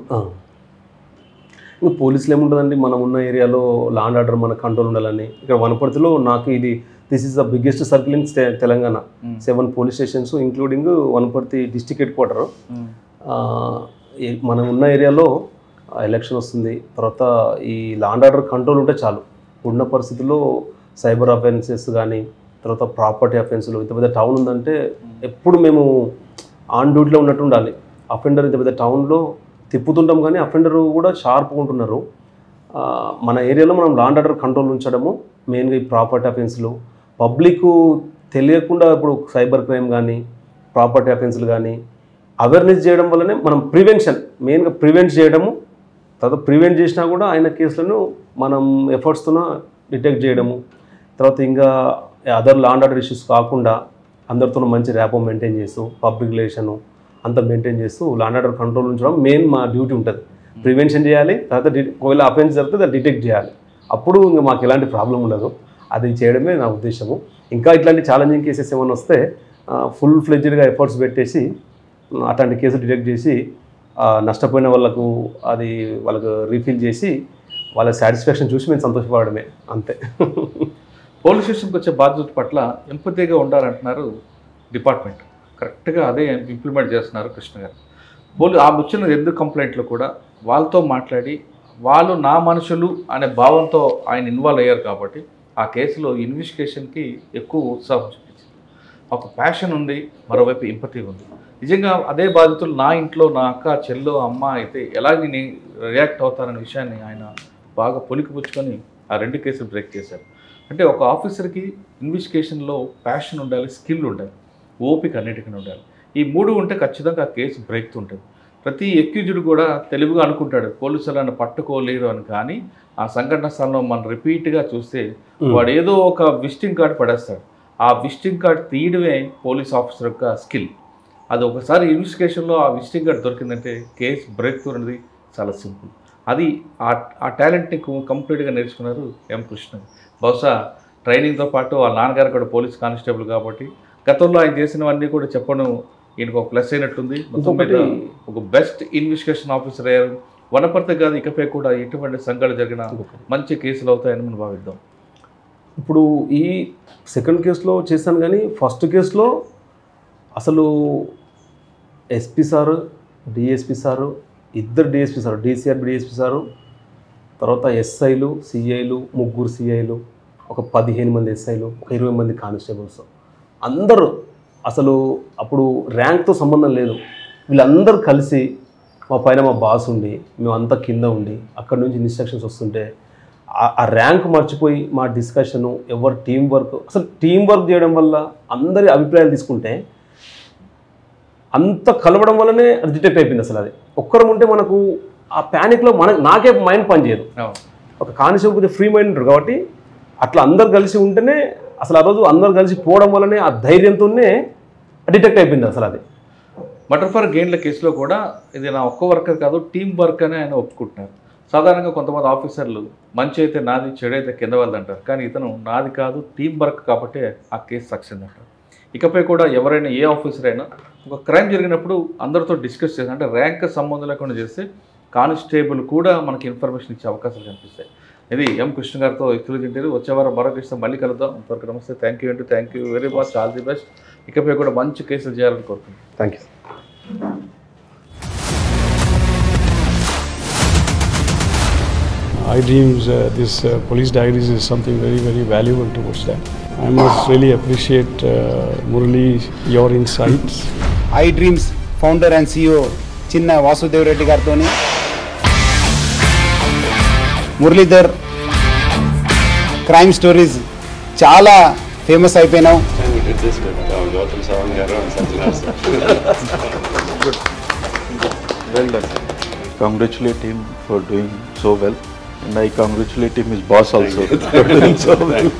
ఇంకా పోలీసులు ఏముంటుందండి, మనం ఉన్న ఏరియాలో లా అండ్ ఆర్డర్ మన కంట్రోల్ ఉండాలని. ఇక్కడ వనపర్తిలో నాకు this is the biggest circle in Telangana. 7 police stations including Wanaparthy district head quarter. మనం ఉన్న ఏరియాలో ఎలక్షన్ వస్తుంది, తర్వాత ఈ లా అండ్ ఆర్డర్ కంట్రోల్ ఉంటే చాలు. ఉన్న పరిస్థితుల్లో సైబర్ అఫెన్సెస్ కానీ, తర్వాత ప్రాపర్టీ అఫెన్స్లు, ఇంత పెద్ద టౌన్ ఉందంటే ఎప్పుడు మేము ఆన్ డ్యూటీలో ఉన్నట్టు ఉండాలి. అఫెండర్ ఇంత పెద్ద టౌన్లో తిప్పుతుంటాం కానీ అఫెండర్ కూడా షార్ప్గా ఉంటున్నారు. మన ఏరియాలో మనం లా అండ్ ఆర్డర్ కంట్రోల్ ఉంచడము మెయిన్గా ఈ ప్రాపర్టీ అఫెన్స్లు, పబ్లిక్ తెలియకుండా ఇప్పుడు సైబర్ క్రైమ్ కానీ ప్రాపర్టీ అఫెన్స్లు కానీ అవేర్నెస్ చేయడం వల్లనే మనం మెయిన్గా ప్రివెంట్ చేయడము, తర్వాత ప్రివెంట్ చేసినా కూడా ఆయన కేసులను మనం ఎఫర్ట్స్తో డిటెక్ట్ చేయడము, తర్వాత ఇంకా other law and order issues కాకుండా అందరితో మంచి ర్యాపో మెయింటైన్ చేస్తూ పబ్లిక్ రిలేషను అంతా మెయింటైన్ చేస్తూ లా అండ్ ఆర్డర్ కంట్రోల్ ఉంచడం మెయిన్ మా డ్యూటీ ఉంటుంది. ప్రివెన్షన్ చేయాలి, తర్వాత ఒకవేళ అఫెన్స్ జరిగితే దాన్ని డిటెక్ట్ చేయాలి. అప్పుడు ఇంకా మాకు ఎలాంటి ప్రాబ్లం ఉండదు. అది చేయడమే నా ఉద్దేశము. ఇంకా ఇట్లాంటి ఛాలెంజింగ్ కేసెస్ ఏమైనా వస్తే ఫుల్ ఫ్లెడ్జ్డ్గా ఎఫర్ట్స్ పెట్టేసి అట్లాంటి కేసులు డిటెక్ట్ చేసి నష్టపోయిన వాళ్ళకు రీఫిల్ చేసి వాళ్ళ సాటిస్ఫాక్షన్ చూసి మేము సంతోషపడమే, అంతే. పోలీస్ స్టేషన్కి వచ్చే బాధ్యత పట్ల ఎంపతిగా ఉండాలంటున్నారు డిపార్ట్మెంట్. కరెక్ట్గా అదే ఇంప్లిమెంట్ చేస్తున్నారు కృష్ణ గారు. ఆ వచ్చిన 2 కంప్లైంట్లు కూడా వాళ్ళతో మాట్లాడి వాళ్ళు నా మనుషులు అనే భావంతో ఆయన ఇన్వాల్వ్ అయ్యారు కాబట్టి ఆ కేసులో ఇన్వెస్టిగేషన్కి ఎక్కువ ఉత్సాహం చూపించింది. ఒక ప్యాషన్ ఉంది, మరోవైపు ఎంపతి ఉంది. నిజంగా అదే బాధితులు నా ఇంట్లో నా అక్క, చెల్లో, అమ్మ అయితే ఎలాగ నేను రియాక్ట్ అవుతారనే విషయాన్ని ఆయన బాగా పొలికిపుచ్చుకొని ఆ 2 కేసులు బ్రేక్ చేశారు. అంటే ఒక ఆఫీసర్కి ఇన్వెస్టిగేషన్లో ప్యాషన్ ఉండాలి, స్కిల్ ఉండాలి, ఓపిక అన్నిటికీ ఉండాలి. ఈ 3 ఉంటే ఖచ్చితంగా ఆ కేసు బ్రేక్ ఉంటుంది. ప్రతి ఎక్యూజ్డ్ కూడా తెలివిగా అనుకుంటాడు పోలీసులు నన్ను పట్టుకోలేరు అని. కానీ ఆ సంఘటన స్థలంలో మనం రిపీట్గా చూస్తే వాడు ఏదో ఒక విజిటింగ్ కార్డు పడేస్తాడు. ఆ విజిటింగ్ కార్డు తీయడమే పోలీస్ ఆఫీసర్ యొక్క స్కిల్. అది ఒకసారి ఇన్వెస్టిగేషన్లో ఆ విజిటింగ్ కార్డు దొరికిందంటే కేసు బ్రేక్ అనేది చాలా సింపుల్. అది ఆ టాలెంట్ని కంప్లీట్గా నేర్చుకున్నారు ఎం కృష్ణ. బహుశా ట్రైనింగ్తో పాటు వాళ్ళ నాన్నగారు కూడా పోలీస్ కానిస్టేబుల్ కాబట్టి గతంలో ఆయన చేసినవన్నీ కూడా చెప్పడం ఈయనకు ఒక ప్లస్ అయినట్టుంది. మొత్తం మీద ఒక బెస్ట్ ఇన్వెస్టిగేషన్ ఆఫీసర్ అయ్యారు. వనపర్తి కాదు, ఇకపై కూడా ఎటువంటి సంఘటన జరిగిన మంచి కేసులు అవుతాయని మనం భావిద్దాం. ఇప్పుడు ఈ సెకండ్ కేసులో చేశాను కానీ ఫస్ట్ కేసులో అసలు SP sir, DSP sir, 2 DSP sir, DCRB DSP sir, తర్వాత ఎస్ఐలు, సిఐలు, 3 సిఐలు, ఒక 15 మంది ఎస్ఐలు, ఒక 20 మంది కానిస్టేబుల్స్, అందరూ అసలు అప్పుడు ర్యాంక్తో సంబంధం లేదు. వీళ్ళందరూ కలిసి మా పైన మా బాస్ ఉండి మేమంతా కింద ఉండి అక్కడి నుంచి ఇన్స్ట్రక్షన్స్ వస్తుంటే ఆ ర్యాంక్ మర్చిపోయి మా డిస్కషను, ఎవరు టీం వర్క్, అసలు టీం వర్క్ చేయడం వల్ల అందరి అభిప్రాయాలు తీసుకుంటే అంత కలవడం వల్లనే అది డిటెక్ట్ అయిపోయింది. అసలు అది ఒక్కరం ఉంటే మనకు ఆ ప్యానిక్లో నాకే మైండ్ పనిచేయదు. ఒక కానిస్టేబుల్ కొంచెం ఫ్రీ మైండ్ ఉంటారు కాబట్టి అట్లా అందరు కలిసి ఉంటేనే అసలు ఆ రోజు అందరు కలిసి పోవడం వల్లనే ఆ ధైర్యంతోనే డిటెక్ట్ అయిపోయింది అసలు అది. మర్డర్ ఫర్ గెయిన్ల కేసులో కూడా ఇది నా ఒక్క వర్కర్ కాదు, టీం వర్క్ అని ఆయన ఒప్పుకుంటున్నారు. సాధారణంగా కొంతమంది ఆఫీసర్లు మంచి అయితే నాది, చెడు అయితే కింద వాళ్ళది అంటారు. కానీ ఇతను నాది కాదు, టీం వర్క్ కాబట్టి ఆ కేసు సక్సెస్ అంటారు. ఇకపై కూడా ఎవరైనా ఏ ఆఫీసర్ అయినా ఒక క్రైమ్ జరిగినప్పుడు అందరితో డిస్కస్ చేసి, అంటే ర్యాంక్ సంబంధం లేకుండా చేస్తే కానిస్టేబుల్ కూడా మనకి ఇన్ఫర్మేషన్ ఇచ్చే అవకాశాలు కనిపిస్తాయి. ఇది ఎం కృష్ణ గారితో ఎక్స్క్లూజివ్ ఇంటర్వ్యూ. వచ్చే వారం మరొక కేసుతో మళ్ళీ కలుద్దాం. అంతవరకు నమస్తే. Thank you very much. All the best. ఇకపై కూడా మంచి కేసులు చేయాలని కోరుకుంటున్నాను. Thank you. iDreams, this police diaries is something very, very valuable towards that. I must really appreciate Murali, your insights. iDreams founder and CEO Chinna Vasudev Reddy gartoni Muralidhar crime stories చాలా famous అయిపోయినావు. Well done. Congratulate him for doing so well, and I congratulate him, his boss also, for doing so well.